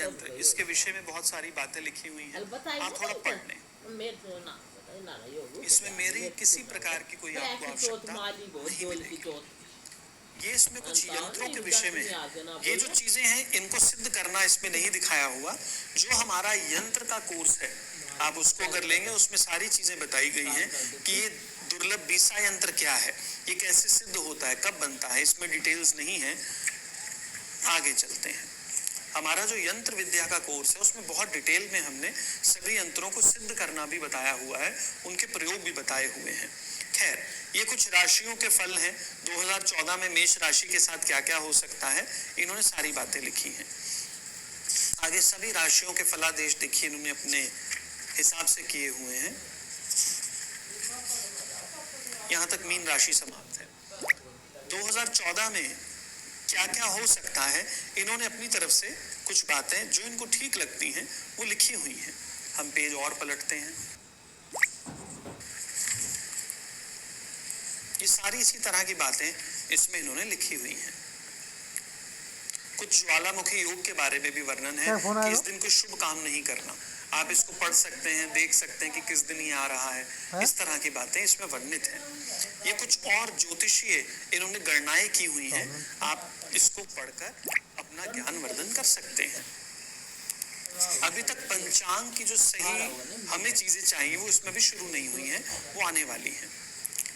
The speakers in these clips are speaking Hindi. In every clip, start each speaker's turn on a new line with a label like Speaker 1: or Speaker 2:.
Speaker 1: यंत्र, इसके विषय में बहुत सारी बातें लिखी हुई हैं, आप थोड़ा पढ़ लें। इसमें मेरी किसी प्रकार की कोई आपको आवश्यकता नहीं मिलेगी। ये इसमें कुछ यंत्रों के विषय में है। ये जो चीजें हैं इनको सिद्ध करना इसमें नहीं दिखाया हुआ। जो हमारा यंत्र का कोर्स है आप उसको अगर लेंगे उसमें सारी चीजें बताई गई हैं कि ये दुर्लभ बीसा यंत्र क्या है, ये कैसे सिद्ध होता है, कब बनता है, इसमें डिटेल्स नहीं है। आगे चलते हैं। हमारा जो यंत्र विद्या का कोर्स है उसमें बहुत डिटेल में हमने सभी यंत्रों को सिद्ध करना भी बताया हुआ है, उनके प्रयोग भी बताए हुए हैं। खैर, ये कुछ राशियों के फल हैं। 2014 में मेष राशि के साथ क्या क्या हो सकता है, इन्होंने सारी बातें लिखी हैं। आगे सभी राशियों के फलादेश देखिए, इन्होंने अपने हिसाब से किए हुए हैं। यहां तक मीन राशि समाप्त है। 2014 में क्या क्या हो सकता है, इन्होंने अपनी तरफ से कुछ बातें जो इनको ठीक लगती हैं वो लिखी हुई हैं। हम पेज और पलटते हैं। ये सारी इसी तरह की बातें इसमें इन्होंने लिखी हुई हैं। कुछ ज्वालामुखी योग के बारे में भी वर्णन है कि इस दिन कोई शुभ काम नहीं करना। आप इसको पढ़ सकते हैं, देख सकते हैं कि किस दिन ये आ रहा है। इस तरह की बातें इसमें वर्णित हैं। ये कुछ और ज्योतिषीय इन्होंने गणनाएं की हुई हैं, आप इसको पढ़कर अपना ज्ञान वर्धन कर सकते हैं। अभी तक पंचांग की जो सही हमें चीजें चाहिए वो इसमें भी शुरू नहीं हुई हैं, वो आने वाली हैं।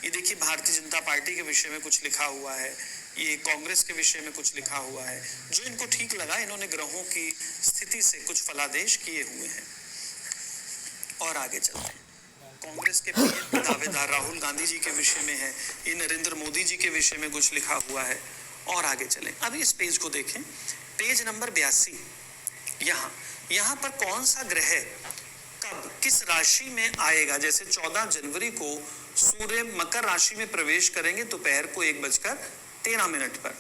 Speaker 1: ये देखिए, भारतीय जनता पार्टी के विषय में कुछ लिखा हुआ है, ये कांग्रेस के विषय में कुछ लिखा हुआ है। जो इनको ठीक लगा इन्होंने ग्रहों की स्थिति से कुछ फलादेश किए हुए हैं। और आगे चलते हैं। कांग्रेस के दावेदार राहुल गांधी जी के विषय में है, ये नरेंद्र मोदी जी के विषय में कुछ लिखा हुआ है। और आगे चलें। अभी इस पेज को देखें, पेज नंबर 82। यहाँ पर कौन सा ग्रह कब किस राशि में आएगा। जैसे 14 जनवरी को सूर्य मकर राशि में प्रवेश करेंगे दोपहर को 1:13 पर।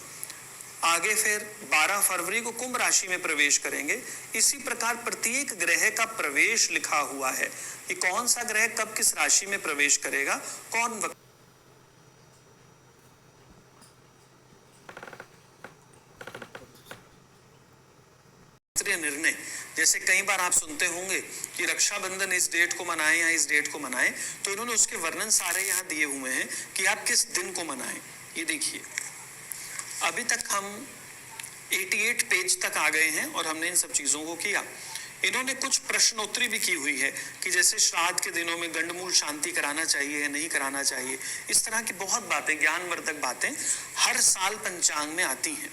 Speaker 1: आगे फिर 12 फरवरी को कुंभ राशि में प्रवेश करेंगे। इसी प्रकार प्रत्येक ग्रह का प्रवेश लिखा हुआ है कि कौन सा ग्रह कब किस राशि में प्रवेश करेगा, कौन वक्त निर्णय। जैसे कई बार आप सुनते होंगे कि रक्षाबंधन इस डेट को मनाएं या इस डेट को मनाएं, तो इन्होंने उसके वर्णन सारे यहाँ दिए हुए हैं कि आप किस दिन को मनाएं। ये देखिए, अभी तक हम 88 पेज तक आ गए हैं और हमने इन सब चीजों को किया। इन्होंने कुछ प्रश्नोत्तरी भी की हुई है कि जैसे श्राद्ध के दिनों में गंडमूल शांति कराना चाहिए या नहीं कराना चाहिए। इस तरह की बहुत बातें, ज्ञानवर्धक बातें हर साल पंचांग में आती हैं।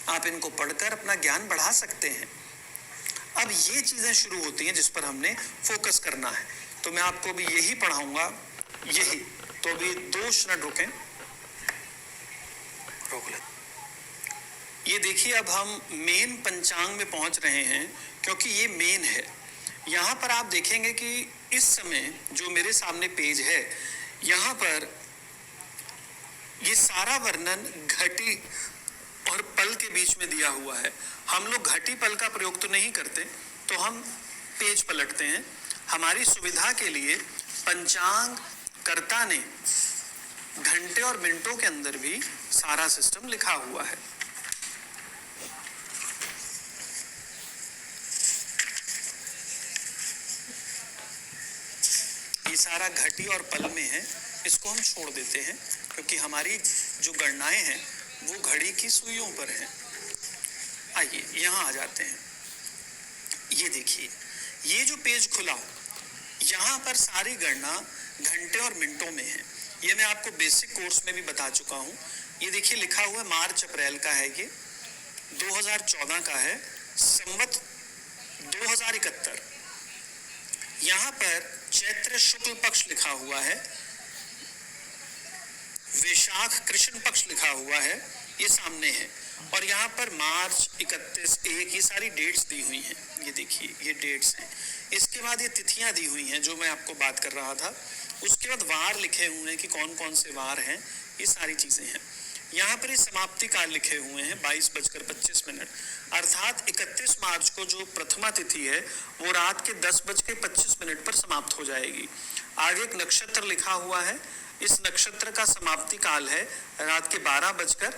Speaker 1: आप इनको पढ़कर अपना ज्ञान बढ़ा सकते हैं। अब ये चीजें शुरू होती हैं जिस पर हमने फोकस करना है, तो मैं आपको भी यही पढ़ाऊंगा। यही तो अभी 2 मिनट रुकें, रोक ले। ये देखिए, अब हम मेन पंचांग में पहुंच रहे हैं क्योंकि ये मेन है। यहां पर आप देखेंगे कि इस समय जो मेरे सामने पेज है, यहां पर ये सारा वर्णन घटी और पल के बीच में दिया हुआ है। हम लोग घटी पल का प्रयोग तो नहीं करते, तो हम पेज पलटते हैं। हमारी सुविधा के लिए पंचांग कर्ता ने घंटे और मिनटों के अंदर भी सारा सिस्टम लिखा हुआ है। ये सारा घटी और पल में है, इसको हम छोड़ देते हैं क्योंकि हमारी जो गणनाएं हैं वो घड़ी की सुइयों पर है। आइए यहाँ आ जाते हैं। ये देखिए, ये जो पेज खुला, यहाँ पर सारी गणना घंटे और मिनटों में है। ये मैं आपको बेसिक कोर्स में भी बता चुका हूँ। ये देखिए लिखा हुआ मार्च अप्रैल का है, ये 2014 का है, संवत 2071। यहाँ पर चैत्र शुक्ल पक्ष लिखा हुआ है, वैशाख कृष्ण पक्ष लिखा हुआ है, ये सामने है। और यहाँ पर मार्च 31 ये सारी डेट्स दी हुई हैं। ये देखिए, ये डेट्स हैं। इसके बाद ये तिथियां दी हुई हैं जो मैं आपको बात कर रहा था। उसके बाद वार लिखे हुए हैं कि कौन कौन से वार हैं, ये सारी चीजें हैं। यहाँ पर ये समाप्ति काल लिखे हुए हैं 22:25। अर्थात 31 मार्च को जो प्रथमा तिथि है वो रात के 10:25 पर समाप्त हो जाएगी। आगे एक नक्षत्र लिखा हुआ है, इस नक्षत्र का समाप्ति काल है रात के 12:10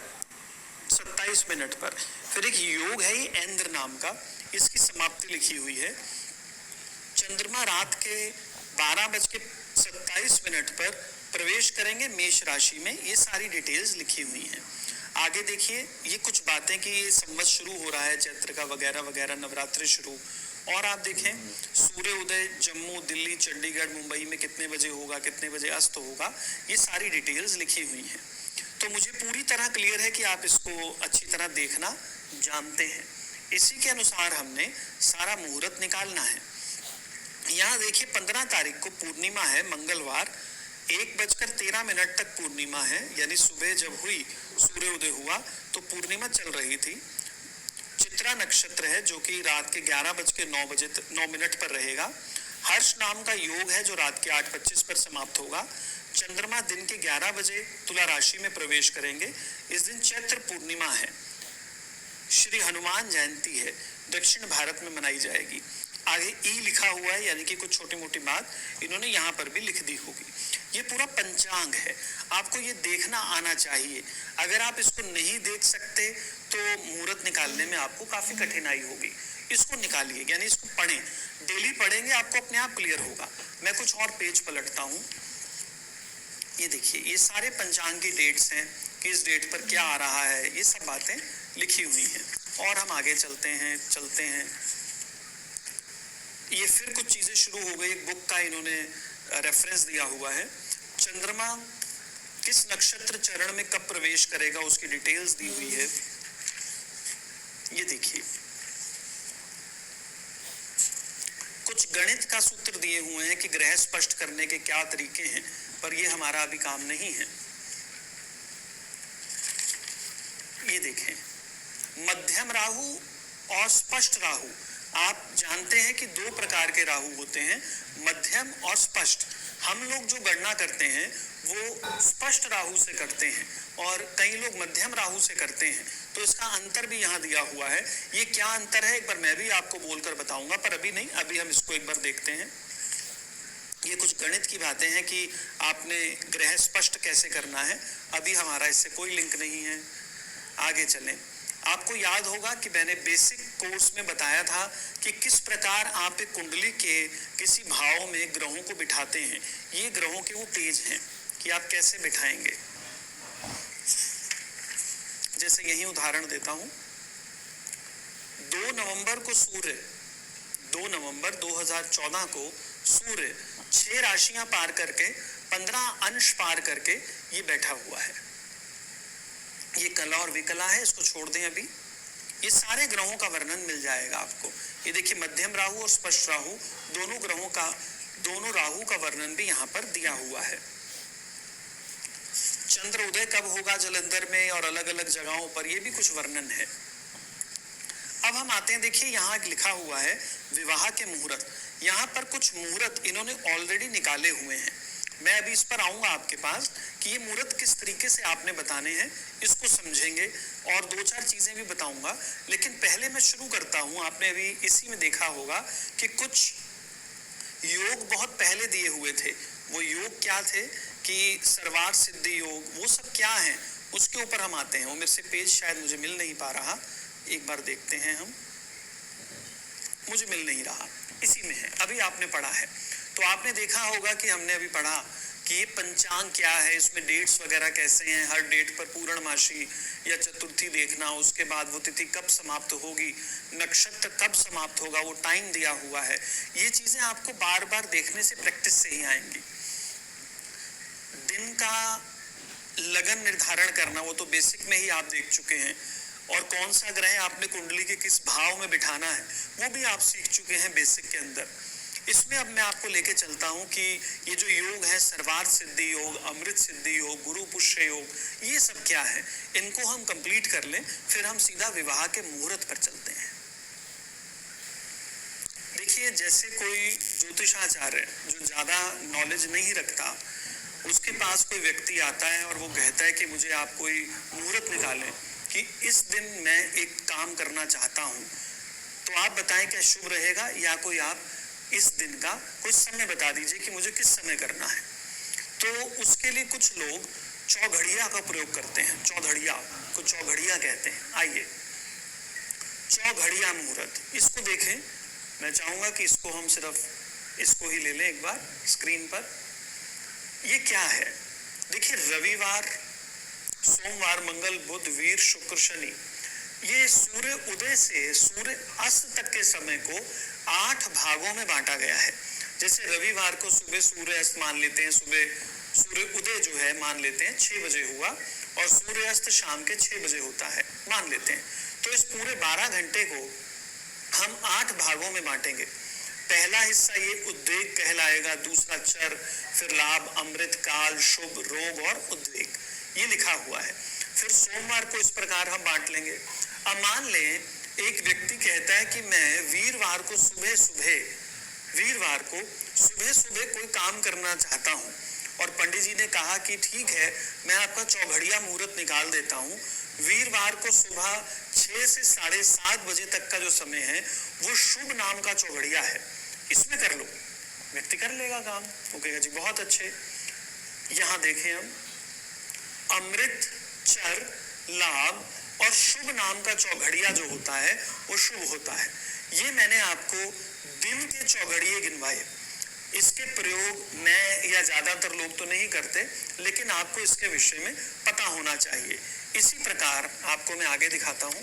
Speaker 1: 27 मिनट पर। फिर एक योग है ये ऐंद्र नाम का, इसकी समाप्ति लिखी हुई है। चंद्रमा रात के 12:27 पर प्रवेश करेंगे मेष राशि में, ये सारी डिटेल्स लिखी हुई हैं। आगे देखिए, ये कुछ बातें कि ये संवत शुरू हो रहा है चैत्र का, वगैरह वगैरह, नवरात्रि शुरू। और आप देखें सूर्य उदय जम्मू, दिल्ली, चंडीगढ़, मुंबई में कितने बजे होगा, कितने बजे अस्त होगा, ये सारी डिटेल्स लिखी हुई हैं। तो मुझे पूरी तरह क्लियर है कि आप इसको अच्छी तरह देखना जानते हैं। इसी के अनुसार हमने सारा मुहूर्त निकालना है। यहाँ देखिए 15 तारीख को पूर्णिमा है, मंगलवार, 1:13 तक पूर्णिमा है, यानी सुबह जब हुई सूर्य उदय हुआ तो पूर्णिमा चल रही थी। चित्रा नक्षत्र है जो कि रात के 11:09 पर रहेगा। हर्ष नाम का योग है जो रात के 8:25 पर समाप्त होगा। चंद्रमा दिन के 11 बजे तुला राशि में प्रवेश करेंगे। इस दिन चैत्र पूर्णिमा है। श्री हनुमान जयंती है, दक्षिण भारत में मनाई जाएगी। आगे ई लिखा हुआ है, यानी कि कुछ छोटी मोटी बात इन्होंने यहाँ पर भी लिख दी होगी। ये पूरा पंचांग है, आपको ये देखना आना चाहिए। अगर आप इसको नहीं देख सकते तो मुहूर्त निकालने में आपको काफी कठिनाई होगी। इसको निकालिए, यानी इसको पढ़ें, डेली पढ़ेंगे, आपको अपने आप क्लियर होगा। मैं कुछ और पेज पलटता हूँ। ये देखिए, ये सारे पंचांग की डेट्स हैं, किस डेट पर क्या आ रहा है, ये सब बातें लिखी हुई हैं। और हम आगे चलते हैं। ये फिर कुछ चीजें शुरू हो गई। एक बुक का इन्होंने रेफरेंस दिया हुआ है। चंद्रमा किस नक्षत्र चरण में कब प्रवेश करेगा उसकी डिटेल्स दी हुई है। ये देखिए, कुछ गणित का सूत्र दिए हुए हैं कि ग्रह स्पष्ट करने के क्या तरीके हैं, पर ये हमारा अभी काम नहीं है। ये देखें, मध्यम राहु और स्पष्ट राहु। आप जानते हैं कि 2 प्रकार के राहु होते हैं, मध्यम और स्पष्ट। हम लोग जो गणना करते हैं वो स्पष्ट राहु से करते हैं और कई लोग मध्यम राहु से करते हैं। तो इसका अंतर भी यहाँ दिया हुआ है। ये क्या अंतर है एक बार मैं भी आपको बोलकर बताऊंगा, पर अभी नहीं, अभी हम इसको एक बार देखते हैं। ये कुछ गणित की बातें हैं कि आपने ग्रह स्पष्ट कैसे करना है। अभी हमारा इससे कोई लिंक नहीं है। आगे चलें। आपको याद होगा कि मैंने बेसिक कोर्स में बताया था कि किस प्रकार आप एक कुंडली के किसी भाव में ग्रहों को बिठाते हैं। ये ग्रहों के वो पेज हैं कि आप कैसे बिठाएंगे। जैसे यही उदाहरण देता हूं। 2 नवंबर 2014 को सूर्य 6 राशियां पार करके 15 अंश पार करके ये बैठा हुआ है। ये कला और विकला है, इसको छोड़ दें अभी। ये सारे ग्रहों का वर्णन मिल जाएगा आपको। ये देखिए, मध्यम राहु और स्पष्ट राहु, दोनों राहु का वर्णन भी यहाँ पर दिया हुआ है। चंद्र उदय कब होगा जलंधर में और अलग अलग जगहों पर, ये भी कुछ वर्णन है। अब हम आते हैं, देखिए यहाँ लिखा हुआ है विवाह के मुहूर्त। यहाँ पर कुछ मुहूर्त इन्होंने ऑलरेडी निकाले हुए हैं। मैं अभी इस पर आऊंगा आपके पास कि ये मुहूर्त किस तरीके से आपने बताने हैं, इसको समझेंगे और 2-4 चीजें भी बताऊंगा। लेकिन पहले मैं शुरू करता हूं। आपने अभी इसी में देखा होगा कि कुछ योग बहुत पहले दिए हुए थे। वो योग क्या थे कि सर्वार्थ सिद्धि योग, वो सब क्या है उसके ऊपर हम आते हैं। वो मेरे से पेज शायद मुझे मिल नहीं पा रहा, एक बार देखते हैं हम। मुझे मिल नहीं रहा, इसी में है, अभी आपने पढ़ा है। तो आपने देखा होगा कि हमने अभी पढ़ा कि ये पंचांग क्या है, इसमें डेट्स वगैरह कैसे हैं, हर डेट पर पूर्णमासी या चतुर्थी देखना, उसके बाद वो तिथि कब समाप्त होगी, नक्षत्र कब समाप्त होगा, वो टाइम दिया हुआ है। ये चीजें आपको बार बार देखने से, प्रैक्टिस से ही आएंगी। दिन का लगन निर्धारण करना, वो तो बेसिक में ही आप देख चुके हैं। और कौन सा ग्रह आपने कुंडली के किस भाव में बिठाना है वो भी आप सीख चुके हैं बेसिक के अंदर। इसमें अब मैं आपको लेके चलता हूं कि ये जो योग है, सर्वार्थ सिद्धि योग, अमृत सिद्धि योग, गुरु पुष्य योग, ये सब क्या है, इनको हम कंप्लीट कर लें, फिर हम सीधा विवाह के मुहूर्त पर चलते हैं। देखिए, जैसे कोई ज्योतिषाचार्य जो ज्यादा नॉलेज नहीं रखता, उसके पास कोई व्यक्ति आता है और वो कहता है कि मुझे आप कोई मुहूर्त निकालें कि इस दिन मैं एक काम करना चाहता हूं, तो आप बताएं क्या शुभ रहेगा, या कोई आप इस दिन का कुछ समय बता दीजिए कि मुझे किस समय करना है। तो उसके लिए कुछ लोग चौघड़िया का प्रयोग करते हैं। चौधड़िया को चौघड़िया कहते हैं। आइए, चौघड़िया मुहूर्त, इसको देखें। मैं चाहूंगा कि इसको हम सिर्फ इसको ही ले लें एक बार स्क्रीन पर। ये क्या है? देखिए, रविवार, सोमवार, मंगल, बुध, वीर, शुक्र, शनि, ये सूर्य उदय से सूर्य अस्त तक के समय को 8 भागों में बांटा गया है। जैसे रविवार को सुबह सूर्य अस्त मान लेते हैं, सुबह सूर्य उदय जो है मान लेते हैं 6 बजे हुआ, और सूर्य अस्त शाम के 6 बजे होता है मान लेते हैं। तो इस पूरे 12 घंटे को हम 8 भागों में बांटेंगे। पहला हिस्सा ये उद्वेग कहलाएगा, दूसरा चर, फिर लाभ, अमृत, काल, शुभ, रोग और उद्वेग, ये लिखा हुआ है। फिर सोमवार को इस प्रकार हम बांट लेंगे। अब मान लें एक व्यक्ति कहता है कि मैं वीरवार को सुबह सुबह कोई काम करना चाहता हूँ, और पंडित जी ने कहा कि ठीक है, मैं आपका चौघड़िया मुहूर्त निकाल देता हूँ। वीरवार को सुबह 6 से 7:30 बजे तक का जो समय है वो शुभ नाम का चौघड़िया है, इसमें कर लो। व्यक्ति कर लेगा काम, वो कहेगा जी बहुत अच्छे। यहाँ देखें हम, अमृत, चर, लाभ और शुभ नाम का चौघड़िया जो होता है वो शुभ होता है। ये मैंने आपको दिन के चौघड़िए गिनवाए। इसके प्रयोग मैं या ज्यादातर लोग तो नहीं करते, लेकिन आपको इसके विषय में पता होना चाहिए। इसी प्रकार आपको मैं आगे दिखाता हूं।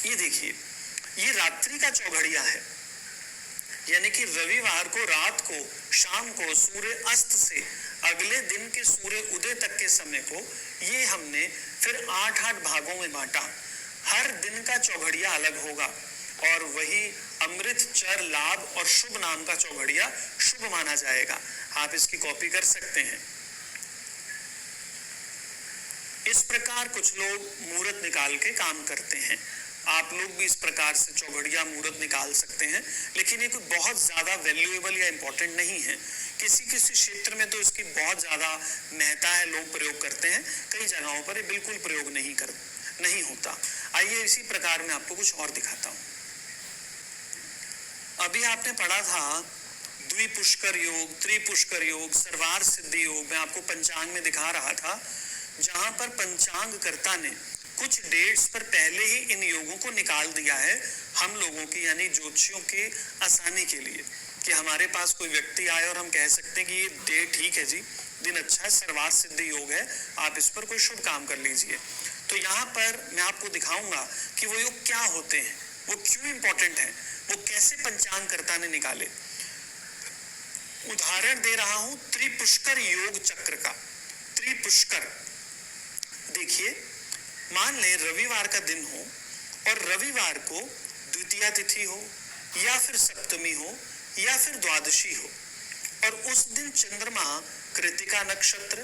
Speaker 1: ये देखिए, ये रात्रि का चौघड़िया है, यानी कि रविवार को रात को, शाम को सूर्य अस्त से अगले दिन के सूर्य उदय तक के समय को ये हमने फिर 8-8 भागों में बांटा। हर दिन का चौघड़िया अलग होगा, और वही अमृत, चर, लाभ और शुभ नाम का चौघड़िया शुभ माना जाएगा। आप इसकी कॉपी कर सकते हैं। इस प्रकार कुछ लोग मुहूर्त निकाल के काम करते हैं। आप लोग भी इस प्रकार से चौघड़िया मुहूर्त निकाल सकते हैं, लेकिन ये कोई बहुत ज्यादा वैल्यूएबल या इंपॉर्टेंट नहीं है। किसी किसी क्षेत्र में तो इसकी बहुत ज्यादा महत्ता है, लोग प्रयोग करते हैं। कई जगहों पर ये बिल्कुल प्रयोग नहीं होता। आइए इसी प्रकार में आपको कुछ और दिखाता हूं। अभी आपने पढ़ा था द्विपुष्कर योग, त्रिपुष्कर योग, सर्वार सिद्धि योग, मैं आपको पंचांग में दिखा रहा था, जहां पर पंचांग कर्ता ने कुछ डेट्स पर पहले ही इन योगों को निकाल दिया है हम लोगों की, यानी ज्योतिषियों के आसानी के लिए, कि हमारे पास कोई व्यक्ति आए और हम कह सकते हैं कि ये डेट ठीक है जी, दिन अच्छा है, सर्वार सिद्धि योग है, आप इस पर कोई शुभ काम कर लीजिए। तो यहाँ पर मैं आपको दिखाऊंगा कि वो योग क्या होते हैं, वो क्यों इंपॉर्टेंट है, वो कैसे पंचांग कर्ता ने निकाले। उदाहरण दे रहा हूं त्रिपुष्कर योग चक्र का। त्रिपुष्कर, देखिए, मान लें रविवार का दिन हो और रविवार को द्वितीया तिथि हो या फिर सप्तमी हो या फिर द्वादशी हो, और उस दिन चंद्रमा कृतिका नक्षत्र,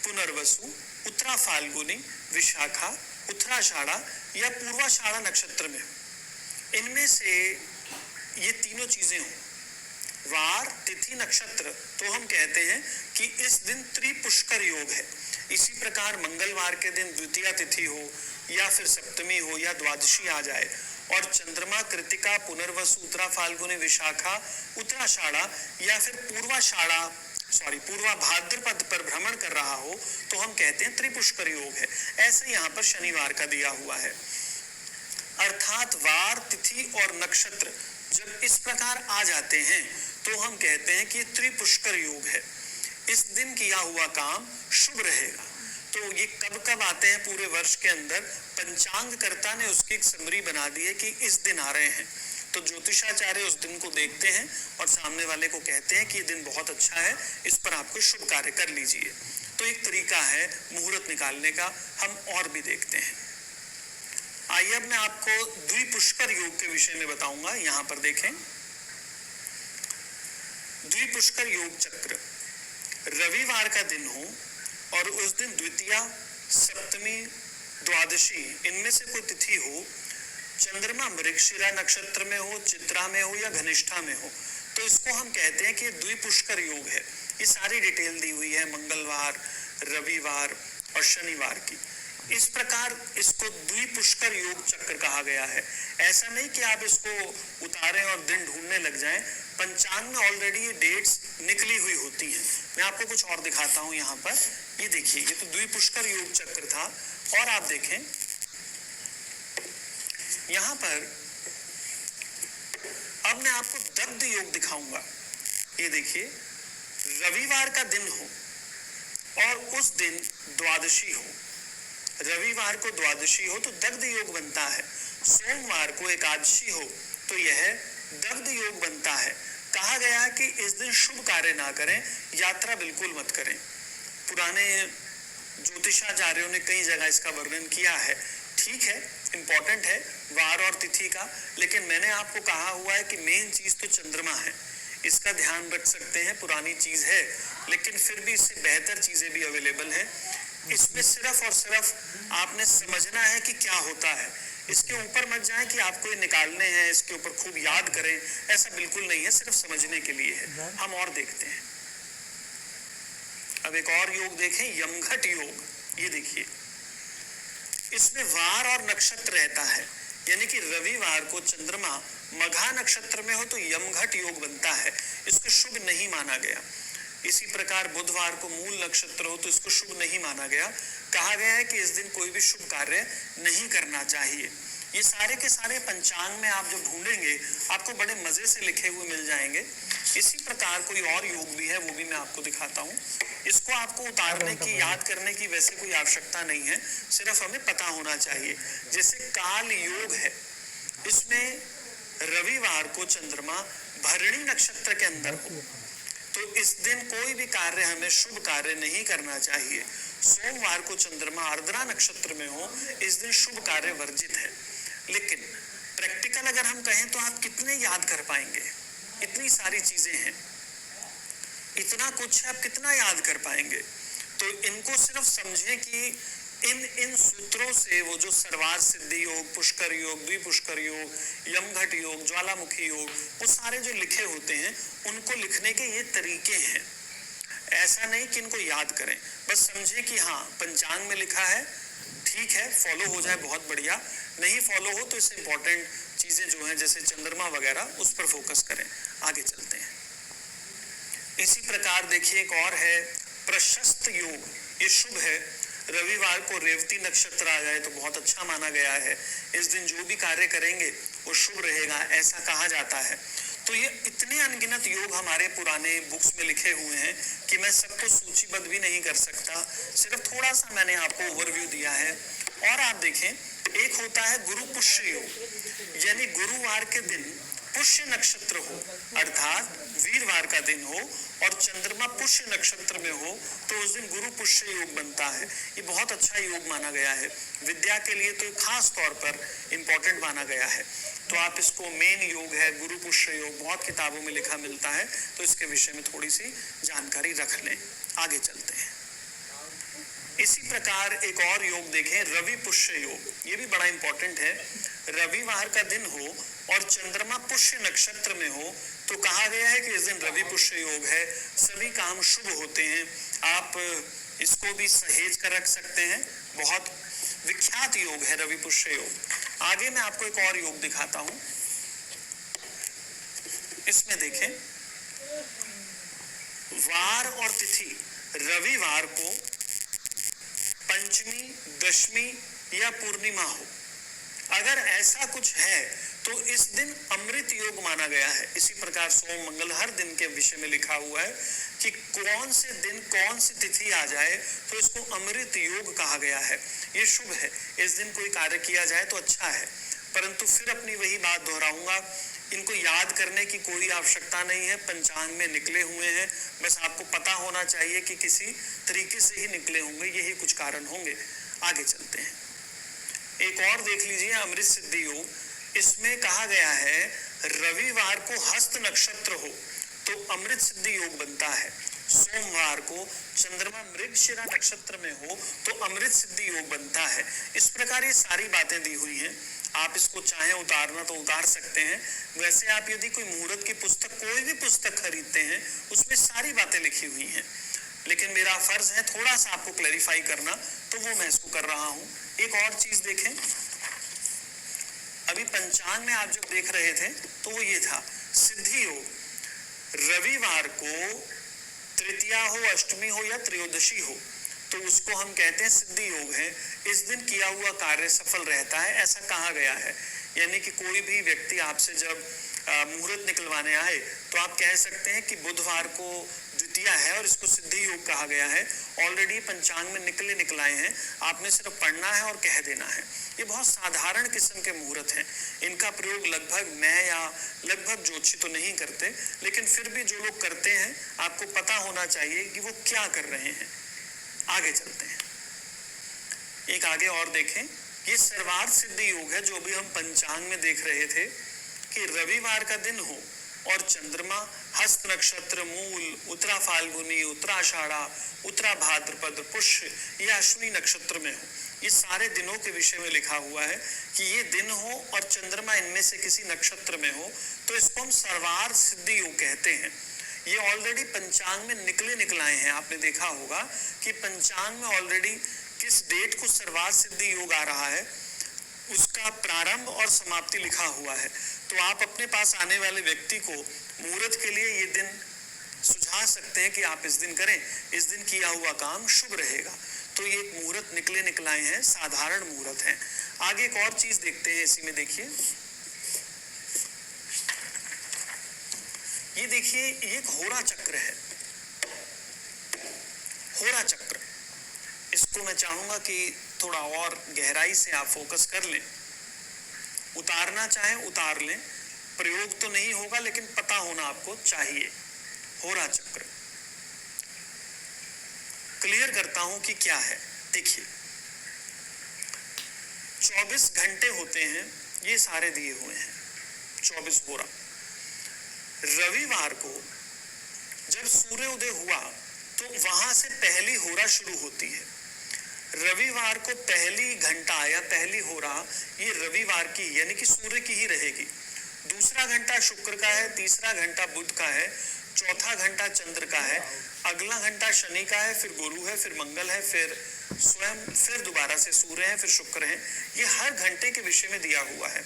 Speaker 1: पुनर्वसु, उत्तरा फाल्गुनी, विशाखा, उत्तराषाढ़ा या पूर्वाषाढ़ा नक्षत्र में हो। इनमें से ये तीनों चीजें हो, वार, तिथि, नक्षत्र, तो हम कहते हैं कि इस दिन त्रिपुष्कर योग है। इसी प्रकार मंगलवार के दिन द्वितीया तिथि हो या फिर सप्तमी हो या द्वादशी आ जाए, और चंद्रमा कृतिका, पुनर्वसु, उत्तरा फाल्गुनी, विशाखा, उत्तराषाढ़ा या फिर पूर्वा भाद्रपद पर भ्रमण कर रहा हो, तो हम कहते हैं त्रिपुष्कर योग है। ऐसे यहाँ पर शनिवार का दिया हुआ है। अर्थात वार, तिथि और नक्षत्र जब इस प्रकार आ जाते हैं तो हम कहते हैं कि त्रिपुष्कर योग है। इस दिन किया हुआ काम शुभ रहेगा। तो ये कब कब आते हैं पूरे वर्ष के अंदर, पंचांग कर्ता ने उसकी एक समरी बना दी है कि इस दिन आ रहे हैं, तो ज्योतिषाचार्य उस दिन को देखते हैं और सामने वाले को कहते हैं कि ये दिन बहुत अच्छा है, इस पर आपको शुभ कार्य कर लीजिए। तो एक तरीका है मुहूर्त निकालने का, हम और भी देखते हैं। आइए अब मैं आपको द्विपुष्कर योग के विषय में बताऊंगा। यहां पर देखें, द्विपुष्कर योग चक्र, रविवार का दिन हो और उस दिन द्वितीया, सप्तमी, द्वादशी, इनमें से कोई तिथि हो, चंद्रमा मृगशिरा नक्षत्र में हो, चित्रा में हो या घनिष्ठा में हो, तो इसको हम कहते हैं कि द्विपुष्कर योग है। ये सारी डिटेल दी हुई है मंगलवार, रविवार और शनिवार की। इस प्रकार इसको द्विपुष्कर योग चक्र कहा गया है। ऐसा नहीं कि आप इसको उतारें और दिन ढूंढने लग जाएं, पंचांग में ऑलरेडी ये डेट्स निकली हुई होती हैं। मैं आपको कुछ और दिखाता हूं यहाँ पर। ये देखिए, ये तो द्विपुष्कर योग चक्र था, और आप देखें यहाँ पर अब मैं आपको दग्ध योग दिखाऊंगा। ये देखिए, रविवार का दिन हो और उस दिन द्वादशी हो, रविवार को द्वादशी हो तो दग्ध योग बनता है, सोमवार को एकादशी हो तो यह दग्ध योग बनता है। कहा गया कि इस दिन शुभ कार्य ना करें, यात्रा बिल्कुल मत करें। पुराने ज्योतिषाचार्यों ने कई जगह इसका वर्णन किया है। ठीक है, इंपॉर्टेंट है वार और तिथि का, लेकिन मैंने आपको कहा हुआ है कि मेन चीज तो चंद्रमा है, इसका ध्यान रख सकते हैं। पुरानी चीज है, लेकिन फिर भी इससे बेहतर चीजें भी अवेलेबल है। इसमें सिर्फ और सिर्फ आपने समझना है कि क्या होता है। इसके ऊपर मत जाएं कि आपको ये निकालने हैं, इसके ऊपर खूब याद करें, ऐसा बिल्कुल नहीं है, सिर्फ समझने के लिए है। हम और देखते हैं। अब एक और योग देखें, यमघट योग। ये देखिए, इसमें वार और नक्षत्र रहता है, यानी कि रविवार को चंद्रमा मघा नक्षत्र में हो तो यमघट योग बनता है, इसको शुभ नहीं माना गया। इसी प्रकार बुधवार को मूल नक्षत्र हो तो इसको शुभ नहीं माना गया। कहा गया है कि इस दिन कोई भी शुभ कार्य नहीं करना चाहिए। ये सारे के सारे पंचांग में आप जब ढूंढेंगे आपको बड़े मजे से लिखे हुए मिल जाएंगे। इसी प्रकार कोई और योग भी है, वो भी मैं आपको दिखाता हूँ। इसको आपको उतारने की, याद करने की वैसे कोई आवश्यकता नहीं है, सिर्फ हमें पता होना चाहिए। जैसे काल योग है, इसमें रविवार को चंद्रमा भरणी नक्षत्र के अंदर हो तो इस दिन कोई भी कार्य, हमें शुभ कार्य नहीं करना चाहिए। सोमवार को चंद्रमा आर्द्रा नक्षत्र में हो, इस दिन शुभ कार्य वर्जित है। लेकिन प्रैक्टिकल अगर हम कहें तो आप कितने याद कर पाएंगे? इतनी सारी चीजें हैं, इतना कुछ है, आप कितना याद कर पाएंगे? तो इनको सिर्फ समझें कि इन सूत्रों से वो जो सर्वार्थ सिद्धि योग, पुष्कर योग, द्विपुष्कर योग, यमघट योग, ज्वालामुखी योग, वो सारे जो लिखे होते हैं उनको लिखने के ये तरीके हैं। ऐसा नहीं कि इनको याद करें, बस समझे कि हाँ पंचांग में लिखा है, ठीक है, फॉलो हो जाए बहुत बढ़िया, नहीं फॉलो हो तो इससे इंपॉर्टेंट चीजें जो हैं जैसे चंद्रमा वगैरह उस पर फोकस करें। आगे चलते हैं। इसी प्रकार देखिए एक और है प्रशस्त योग। ये शुभ है, रविवार को रेवती नक्षत्र आ जाए तो बहुत अच्छा माना गया है। इस दिन जो भी कार्य करेंगे वो शुभ रहेगा, ऐसा कहा जाता है। तो ये इतने अनगिनत योग हमारे पुराने बुक्स में लिखे हुए हैं कि मैं सबको सूचीबद्ध भी नहीं कर सकता, सिर्फ थोड़ा सा मैंने आपको ओवरव्यू दिया है। और आप देखें, एक होता है गुरु पुष्य योग, यानी गुरुवार के दिन पुष्य नक्षत्र हो, अर्थात वीरवार का दिन हो और चंद्रमा पुष्य नक्षत्र में हो तो उस दिन गुरु पुष्य योग बनता है। ये बहुत अच्छा योग माना गया है, विद्या के लिए तो खास तौर पर इंपॉर्टेंट माना गया है। तो आप इसको मेन योग है गुरु पुष्य योग, बहुत किताबों में लिखा मिलता है, तो इसके विषय में थोड़ी सी जानकारी रख लें। आगे चलते हैं। इसी प्रकार एक और योग देखें, रवि पुष्य योग। ये भी बड़ा इंपॉर्टेंट है। रविवार का दिन हो और चंद्रमा पुष्य नक्षत्र में हो तो कहा गया है कि इस दिन रवि पुष्य योग है, सभी काम शुभ होते हैं। आप इसको भी सहेज कर रख सकते हैं, बहुत विख्यात योग है रवि पुष्य योग। आगे मैं आपको एक और योग दिखाता हूं। इसमें देखें, वार और तिथि रविवार को पंचमी, दशमी या पूर्णिमा हो, अगर ऐसा कुछ है तो इस दिन अमृत योग माना गया है। इसी प्रकार सोम मंगल हर दिन के विषय में लिखा हुआ है कि कौन से दिन कौन सी तिथि आ जाए तो इसको अमृत योग कहा गया है। ये शुभ है, इस दिन कोई कार्य किया जाए तो अच्छा है। परंतु फिर अपनी वही बात दोहराऊंगा, इनको याद करने की कोई आवश्यकता नहीं है, पंचांग में निकले हुए हैं, बस आपको पता होना चाहिए कि किसी तरीके से ही निकले होंगे, यही कुछ कारण होंगे। आगे चलते हैं। एक और देख लीजिए, अमृत सिद्धि योग। इसमें कहा गया है रविवार को हस्त नक्षत्र हो तो अमृत सिद्धि योग बनता है, सोमवार को चंद्रमा मृगशिरा नक्षत्र में हो तो अमृत सिद्धि योग बनता है। इस प्रकार ये सारी बातें दी हुई हैं, आप इसको चाहे उतारना तो उतार सकते हैं। वैसे आप यदि कोई मुहूर्त की पुस्तक, कोई भी पुस्तक खरीदते हैं, उसमें सारी बातें लिखी हुई हैं, लेकिन मेरा फर्ज है थोड़ा सा आपको क्लैरिफाई करना, तो वो मैं इसको कर रहा हूं। एक और चीज देखें, अभी पंचांग में आप जब देख रहे थे तो वो ये था सिद्धि योग। रविवार को तृतीया हो, अष्टमी हो या त्रयोदशी हो तो उसको हम कहते हैं सिद्धि योग है। इस दिन किया हुआ कार्य सफल रहता है, ऐसा कहा गया है। यानी कि कोई भी व्यक्ति आपसे जब मुहूर्त निकलवाने आए तो आप कह सकते हैं कि बुधवार को द्वितीया है और इसको सिद्धि योग कहा गया है। ऑलरेडी पंचांग में निकलाए हैं, आपने सिर्फ पढ़ना है और कह देना है। ये बहुत साधारण किस्म के मुहूर्त हैं, इनका प्रयोग लगभग मैं या लगभग ज्योतिषी तो नहीं करते, लेकिन फिर भी जो लोग करते हैं आपको पता होना चाहिए कि वो क्या कर रहे हैं। आगे चलते हैं, एक आगे और देखें। ये सर्वार्थ सिद्धि योग है जो भी हम पंचांग में देख रहे थे कि रविवार का दिन हो और चंद्रमा हस्त नक्षत्र, मूल, उत्तरा फाल्गुनी, उत्तराषाढ़ा, उत्तरा भाद्रपद, पुष्य या अश्विनी नक्षत्र में हो। ये सारे दिनों के विषय में लिखा हुआ है कि ये दिन हो और चंद्रमा इनमें से किसी नक्षत्र में हो तो इसको हम सर्वार्थ सिद्धि योग कहते हैं। ये ऑलरेडी पंचांग में निकलाए हैं। आपने देखा होगा कि पंचांग में ऑलरेडी किस डेट को सर्वार्थ सिद्धि योग आ रहा है, उसका प्रारंभ और समाप्ति लिखा हुआ है। तो आप अपने पास आने वाले व्यक्ति को मुहूर्त के लिए ये दिन सुझा सकते हैं कि आप इस दिन करें, इस दिन किया हुआ काम शुभ रहेगा। तो ये एक मुहूर्त निकलाए हैं, साधारण मुहूर्त हैं। आगे एक और चीज देखते हैं इसी में, देखिए ये देखिए, ये एक होरा चक्र है। होरा चक्र, इसको मैं चाहूंगा कि थोड़ा और गहराई से आप फोकस कर लें। उतारना चाहें उतार लें, प्रयोग तो नहीं होगा लेकिन पता होना आपको चाहिए। होरा चक्र क्लियर करता हूं कि क्या है। देखिए 24 घंटे होते हैं, ये सारे दिए हुए हैं 24 होरा। रविवार को जब सूर्योदय हुआ तो वहां से पहली होरा शुरू होती है। रविवार को पहली घंटा या पहली होरा ये रविवार की यानी कि सूर्य की ही रहेगी। दूसरा घंटा शुक्र का है, तीसरा घंटा बुध का है, चौथा घंटा चंद्र का है, अगला घंटा शनि का है, फिर गुरु है, फिर मंगल है, फिर स्वयं, फिर दोबारा से सूर्य है, फिर शुक्र है। ये हर घंटे के विषय में दिया हुआ है,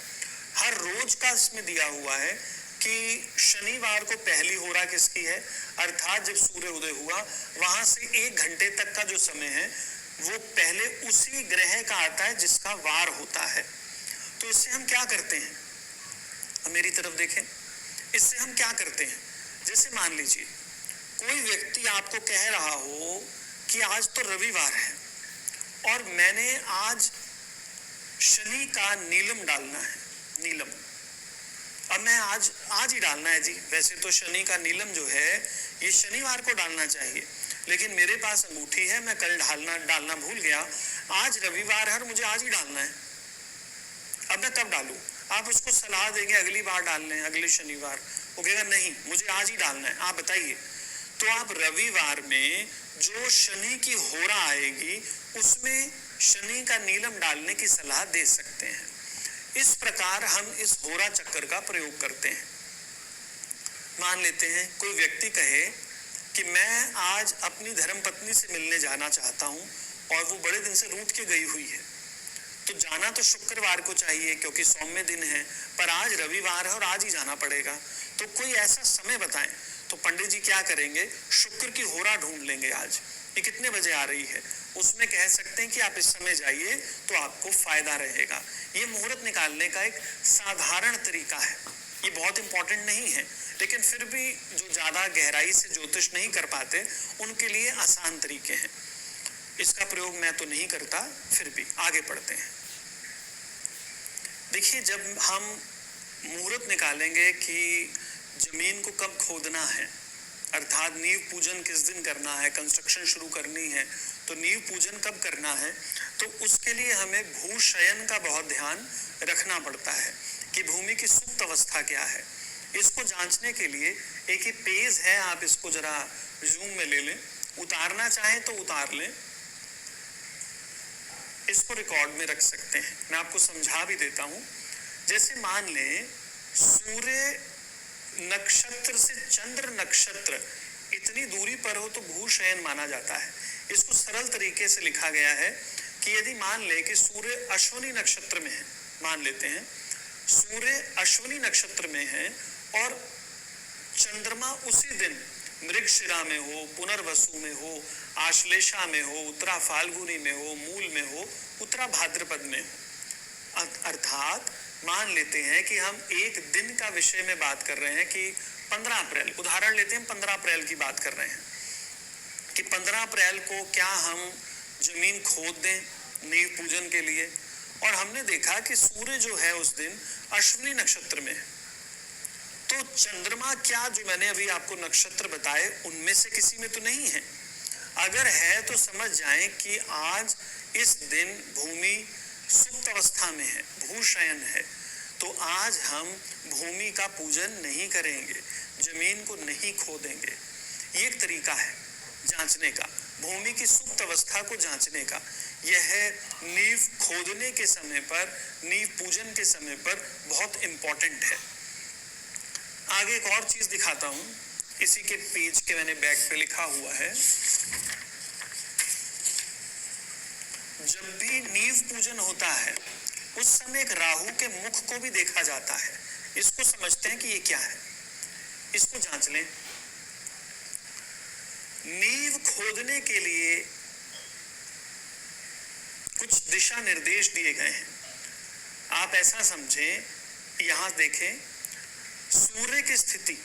Speaker 1: हर रोज का इसमें दिया हुआ है कि शनिवार को पहली होरा किसकी है, अर्थात जब सूर्य उदय हुआ वहां से 1 घंटे तक का जो समय है वो पहले उसी ग्रह का आता है जिसका वार होता है। तो इससे हम क्या करते हैं, मेरी तरफ देखें, इससे हम क्या करते हैं। जैसे मान लीजिए कोई व्यक्ति आपको कह रहा हो कि आज तो रविवार है और मैंने आज शनि का नीलम डालना है, नीलम, अब मैं आज ही डालना है जी। वैसे तो शनि का नीलम जो है ये शनिवार को डालना चाहिए, लेकिन मेरे पास अंगूठी है, मैं कल डालना भूल गया, आज रविवार है और मुझे आज ही डालना है। अब मैं कब डालूं? आप उसको सलाह देंगे अगली बार डाल लें, अगले शनिवार। वो कहेगा नहीं मुझे आज ही डालना है, आप बताइए। तो आप रविवार में जो शनि की होरा आएगी उसमें शनि का नीलम डालने की सलाह दे सकते हैं। इस प्रकार हम इस होरा चक्र का प्रयोग करते हैं। मान लेते हैं कोई व्यक्ति कहे कि मैं आज अपनी धर्मपत्नी से मिलने जाना चाहता हूं और वो बड़े दिन से रूठ के गई हुई है, तो जाना तो शुक्रवार को चाहिए क्योंकि सौम्य दिन है, पर आज रविवार है और आज ही जाना पड़ेगा। तो कोई ऐसा समय बताएं। तो पंडित जी क्या करेंगे, शुक्र की होरा ढूंढ लेंगे, आज ये कितने बजे आ रही है, उसमें कह सकते हैं कि आप इस समय जाइए तो आपको फायदा रहेगा। ये मुहूर्त निकालने का एक साधारण तरीका है, ये बहुत इंपॉर्टेंट नहीं है, लेकिन फिर भी जो ज्यादा गहराई से ज्योतिष नहीं कर पाते उनके लिए आसान तरीके हैं। इसका प्रयोग मैं तो नहीं करता, फिर भी आगे पढ़ते हैं। देखिए जब हम मुहूर्त निकालेंगे कि जमीन को कब खोदना है, अर्थात नींव पूजन किस दिन करना है, कंस्ट्रक्शन शुरू करनी है तो नींव पूजन कब करना है, तो उसके लिए हमें भूशयन का बहुत ध्यान रखना पड़ता है कि भूमि की सुप्त अवस्था क्या है। इसको जांचने के लिए एक ही पेज है, आप इसको जरा जूम में ले लें, उतारना चाहें तो उतार लें, इसको रिकॉर्ड में रख सकते हैं। मैं आपको समझा भी देता हूं। जैसे मान लें सूर्य नक्षत्र से चंद्र नक्षत्र इतनी दूरी पर हो तो भूशयन माना जाता है। इसको सरल तरीके से लिखा गया है कि यदि मान ले कि सूर्य अश्विनी नक्षत्र में है, मान लेते हैं सूर्य अश्विनी नक्षत्र में है और चंद्रमा उसी दिन मृगशिरा में हो, पुनर्वसु में हो, आश्लेषा में हो, उत्तरा फाल्गुनी में हो, मूल में हो, उत्तरा भाद्रपद में हो। अर्थात मान लेते हैं कि हम एक दिन का विषय में बात कर रहे हैं कि 15 अप्रैल, उदाहरण लेते हैं 15 अप्रैल की बात कर रहे हैं कि 15 अप्रैल को क्या हम जमीन खोद दें नींव पूजन के लिए, और हमने देखा कि सूर्य जो है उस दिन अश्विनी नक्षत्र में है, तो चंद्रमा क्या जो मैंने अभी आपको नक्षत्र बताए उनमें से किसी में तो नहीं है। अगर है तो समझ जाएं कि आज इस दिन भूमि सुप्त अवस्था में है, भूशयन है, तो आज हम भूमि का पूजन नहीं करेंगे, जमीन को नहीं खोदेंगे। ये एक तरीका है जांचने का, भूमि की सुप्त अवस्था को जांचने का। यह नींव खोदने के समय पर, नींव पूजन के समय पर बहुत इंपॉर्टेंट है। आगे एक और चीज दिखाता हूं, इसी के पेज के मैंने बैक पे लिखा हुआ है, जब भी नींव पूजन होता है उस समय एक राहु के मुख को भी देखा जाता है। इसको समझते हैं कि ये क्या है, इसको जांच लें। नींव खोदने के लिए कुछ दिशा निर्देश दिए गए हैं। आप ऐसा समझें, यहां देखें सूर्य की स्थिति,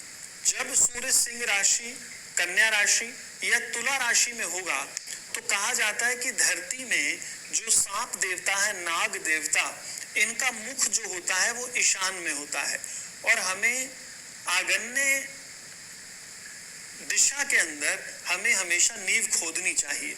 Speaker 1: जब सूर्य सिंह राशि, कन्या राशि या तुला राशि में होगा तो कहा जाता है कि धरती में जो सांप देवता है, नाग देवता, इनका मुख जो होता है वो ईशान में होता है, और हमें आग्नेय दिशा के अंदर हमें हमेशा नींव खोदनी चाहिए।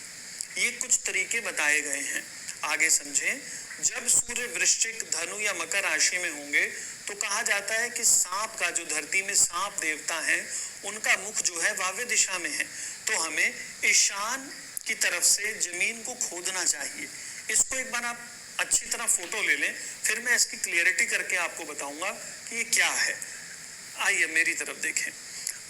Speaker 1: ये कुछ तरीके बताए गए हैं, आगे समझें। जब सूर्य वृश्चिक, धनु या मकर राशि में होंगे तो कहा जाता है कि सांप का, जो धरती में सांप देवता है, उनका मुख जो है वायव्य दिशा में है, तो हमें ईशान की तरफ से जमीन को खोदना चाहिए। इसको एक बार आप अच्छी तरह फोटो ले लें, फिर मैं इसकी क्लियरिटी करके आपको बताऊंगा कि ये क्या है। आइए मेरी तरफ देखें।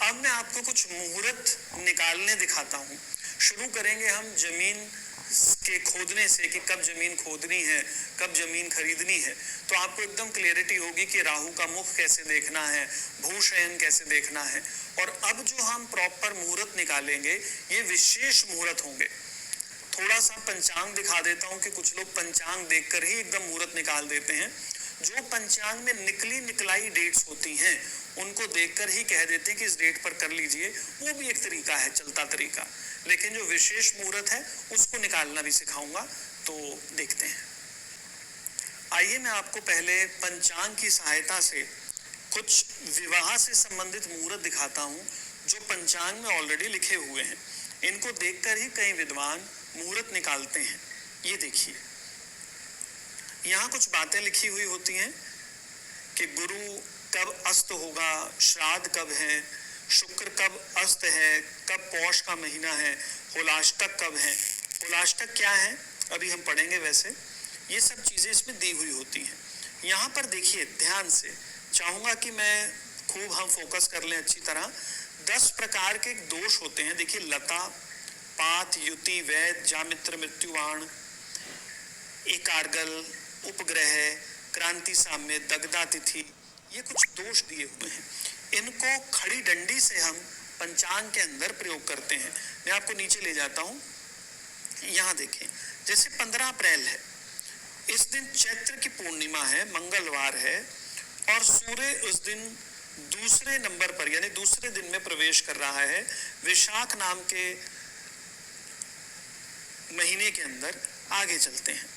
Speaker 1: अब मैं आपको कुछ मुहूर्त निकालने दिखाता हूं। शुरू करेंगे हम जमीन के खोदने से कि कब जमीन खोदनी है, कब जमीन खरीदनी है, तो आपको एकदम क्लियरिटी होगी कि राहु का मुख कैसे देखना है, भूशयन कैसे देखना है। और अब जो हम प्रॉपर मुहूर्त निकालेंगे ये विशेष मुहूर्त होंगे। थोड़ा सा पंचांग दिखा देता हूं कि कुछ लोग पंचांग देखकर ही एकदम मुहूर्त निकाल देते हैं। जो पंचांग में निकली निकलाई डेट्स होती हैं उनको देखकर ही कह देते हैं कि इस डेट पर कर लीजिए, वो भी एक तरीका है, चलता तरीका। लेकिन जो विशेष मुहूर्त है उसको निकालना भी सिखाऊंगा, तो देखते हैं। आइए मैं आपको पहले पंचांग की सहायता से कुछ विवाह से संबंधित मुहूर्त दिखाता हूं जो पंचांग में ऑलरेडी लिखे हुए हैं। इनको देखकर ही कई विद्वान मुहूर्त निकालते हैं। ये देखिए, यहाँ कुछ बातें लिखी हुई होती हैं कि गुरु कब अस्त होगा, श्राद्ध कब है, शुक्र कब अस्त है, कब पौष का महीना है, होलाष्टक कब है। होलाष्टक क्या है अभी हम पढ़ेंगे, वैसे ये सब चीजें इसमें दी हुई होती हैं। यहाँ पर देखिए ध्यान से, चाहूंगा कि मैं खूब हम फोकस कर लें अच्छी तरह। 10 प्रकार के दोष होते हैं। देखिए, लता, पात, युति, वैद, जामित्र, मृत्युवाण, एकार्गल, उपग्रह, क्रांति साम्य, दग्धा तिथि, ये कुछ दोष दिए हुए हैं। इनको खड़ी डंडी से हम पंचांग के अंदर प्रयोग करते हैं। मैं आपको नीचे ले जाता हूं। यहाँ देखें, जैसे 15 अप्रैल है, इस दिन चैत्र की पूर्णिमा है, मंगलवार है, और सूर्य उस दिन दूसरे नंबर पर यानी दूसरे दिन में प्रवेश कर रहा है विशाख नाम के महीने के अंदर। आगे चलते हैं,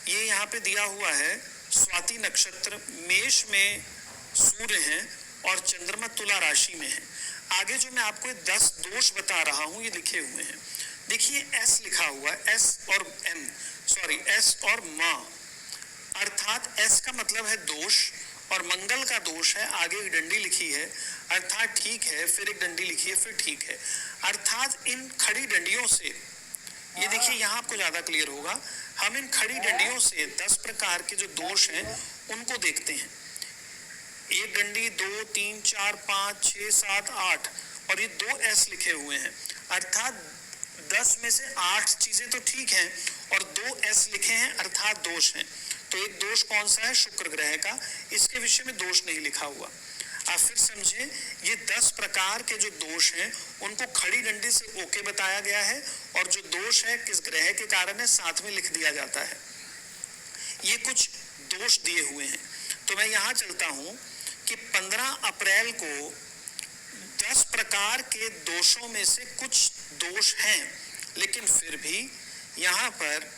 Speaker 1: ये यहाँ पे दिया हुआ है स्वाति नक्षत्र, मेष में सूर्य हैं और चंद्रमा तुला राशि में है। आगे जो मैं आपको 10 दोष बता रहा हूं ये लिखे हुए हैं। देखिए एस लिखा हुआ है, एस और मां, अर्थात एस का मतलब है दोष और मंगल का दोष है। आगे एक डंडी लिखी है अर्थात ठीक है, फिर एक डंडी लिखी है फिर ठीक है। अर्थात इन खड़ी डंडियों से, ये देखिए यहाँ आपको ज्यादा क्लियर होगा, हम इन खड़ी डंडियों से 10 प्रकार के जो दोष हैं उनको देखते हैं। एक डंडी 2, 3, 4, 5, 6, 7, 8 और ये 2 एस लिखे हुए हैं। अर्थात 10 में से 8 चीजें तो ठीक हैं और 2 एस लिखे हैं अर्थात दोष हैं। तो एक दोष कौन सा है? शुक्र ग्रह का, इसके विषय में दोष नहीं लिखा हुआ। आप फिर समझे, ये 10 प्रकार के जो दोष हैं उनको खड़ी डंडी से ओके बताया गया है, और जो दोष है किस ग्रह के कारण है साथ में लिख दिया जाता है। ये कुछ दोष दिए हुए हैं। तो मैं यहाँ चलता हूँ कि 15 अप्रैल को 10 प्रकार के दोषों में से कुछ दोष हैं, लेकिन फिर भी यहाँ पर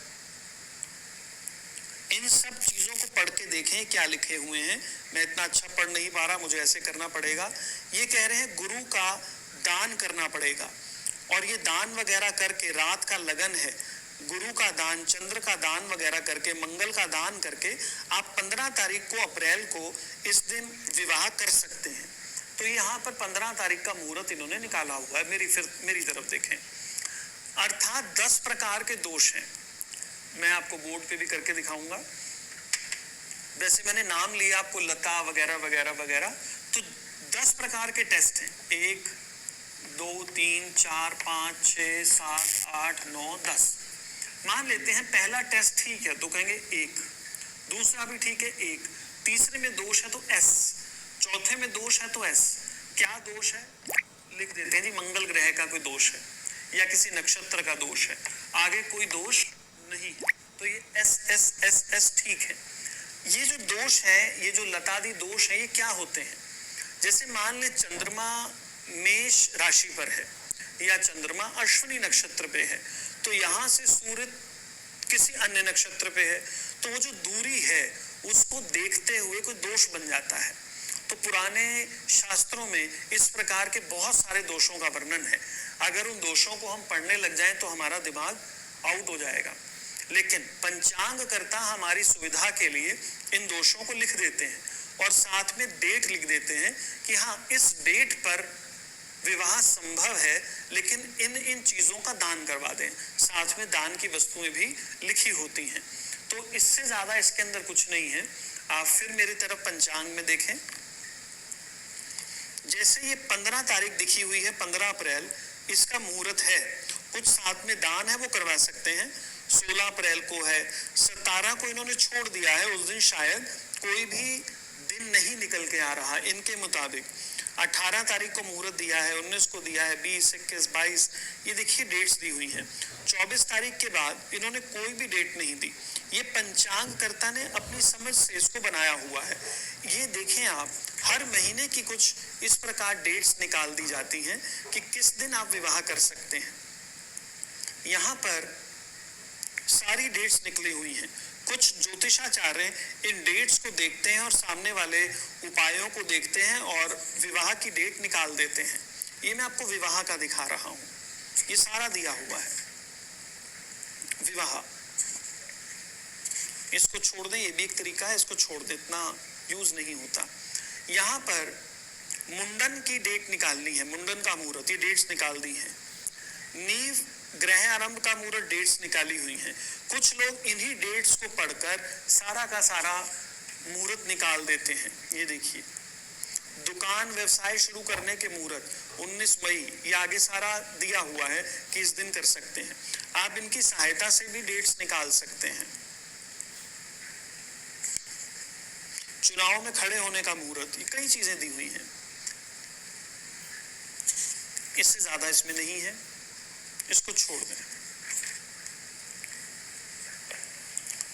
Speaker 1: इन सब चीजों को पढ़ के देखें क्या लिखे हुए हैं। मैं इतना अच्छा पढ़ नहीं पा रहा, मुझे ऐसे करना पड़ेगा। ये कह रहे हैं गुरु का दान करना पड़ेगा, और ये दान वगैरह करके, रात का लगन है, गुरु का दान, चंद्र का दान वगैरह करके, मंगल का दान करके आप 15 तारीख को अप्रैल को इस दिन विवाह कर सकते हैं। तो यहाँ पर 15 तारीख का मुहूर्त इन्होंने निकाला हुआ है। मेरी तरफ देखें, अर्थात 10 प्रकार के दोष हैं। मैं आपको बोर्ड पे भी करके दिखाऊंगा। वैसे मैंने नाम लिया आपको लता वगैरह वगैरह वगैरह, तो 10 प्रकार के टेस्ट हैं। 1 2 3 4 5 6 7 8 9 10। मान लेते हैं पहला टेस्ट ठीक है तो कहेंगे 1, दूसरा भी ठीक है 1, तीसरे में दोष है तो S, चौथे में दोष है तो S। क्या दोष है लिख देते हैं जी, मंगल ग्रह का कोई दोष है या किसी नक्षत्र का दोष है, आगे कोई दोष नहीं है, तो ये S ठीक है। ये जो दोष है, ये जो लतादि दोष है, ये क्या होते हैं? जैसे मान ले चंद्रमा मेष राशि पर है या चंद्रमा अश्विनी नक्षत्र पे है, तो यहाँ से सूर्य किसी अन्य नक्षत्र पे है, तो वो जो दूरी है उसको देखते हुए कोई दोष बन जाता है। तो पुराने शास्त्रों में इस प्रकार के बहुत सारे दोषों का वर्णन है। अगर उन दोषों को हम पढ़ने लग जाएं तो हमारा दिमाग आउट हो जाएगा, लेकिन पंचांग कर्ता हमारी सुविधा के लिए इन दोषों को लिख देते हैं और साथ में डेट लिख देते हैं कि हाँ इस डेट पर विवाह संभव है, लेकिन इन चीजों का दान करवा दें। साथ में दान की वस्तुएं भी लिखी होती हैं। तो इससे ज्यादा इसके अंदर कुछ नहीं है। आप फिर मेरी तरफ पंचांग में देखें, जैसे ये 15 तारीख दिखी हुई है 15 अप्रैल, इसका मुहूर्त है, कुछ साथ में दान है वो करवा सकते हैं। 16 अप्रैल को है, 17 को इन्होंने छोड़ दिया है, उस दिन शायद कोई भी दिन नहीं निकल के आ रहा इनके मुताबिक। 18 तारीख को मुहूर्त दिया है, 19 को दिया है, 20, 21, 22, ये देखिए डेट्स दी हुई हैं। 24 तारीख के बाद इन्होंने कोई भी डेट नहीं दी। ये पंचांग कर्ता ने अपनी समझ से इसको बनाया हुआ है। ये देखें आप, हर महीने की कुछ इस प्रकार डेट्स निकाल दी जाती हैं कि किस दिन आप विवाह कर सकते हैं। यहाँ पर सारी डेट्स निकली हुई हैं। कुछ ज्योतिषाचार्य इन डेट्स को देखते हैं और सामने वाले उपायों को देखते हैं और विवाह की डेट निकाल देते हैं। ये मैं आपको विवाह का दिखा रहा हूँ, ये सारा दिया हुआ है विवाह। इसको छोड़ दें, ये भी एक तरीका है, इसको छोड़ दें, इतना यूज नहीं होता। यहाँ पर मुंडन की डेट निकालनी है, मुंडन का मुहूर्त, ये डेट्स निकाल दी है। नीव ग्रह आरंभ का मुहूर्त डेट्स निकाली हुई हैं। कुछ लोग इन्हीं डेट्स को पढ़कर सारा का सारा मुहूर्त निकाल देते हैं। ये देखिए, दुकान व्यवसाय शुरू करने के मुहूर्त 19 मई, ये आगे सारा दिया हुआ है कि इस दिन कर सकते हैं। आप इनकी सहायता से भी डेट्स निकाल सकते हैं। चुनाव में खड़े होने का मुहूर्त, ये कई चीजें दी हुई हैं, इससे ज्यादा इसमें नहीं है, इसको छोड़ दें।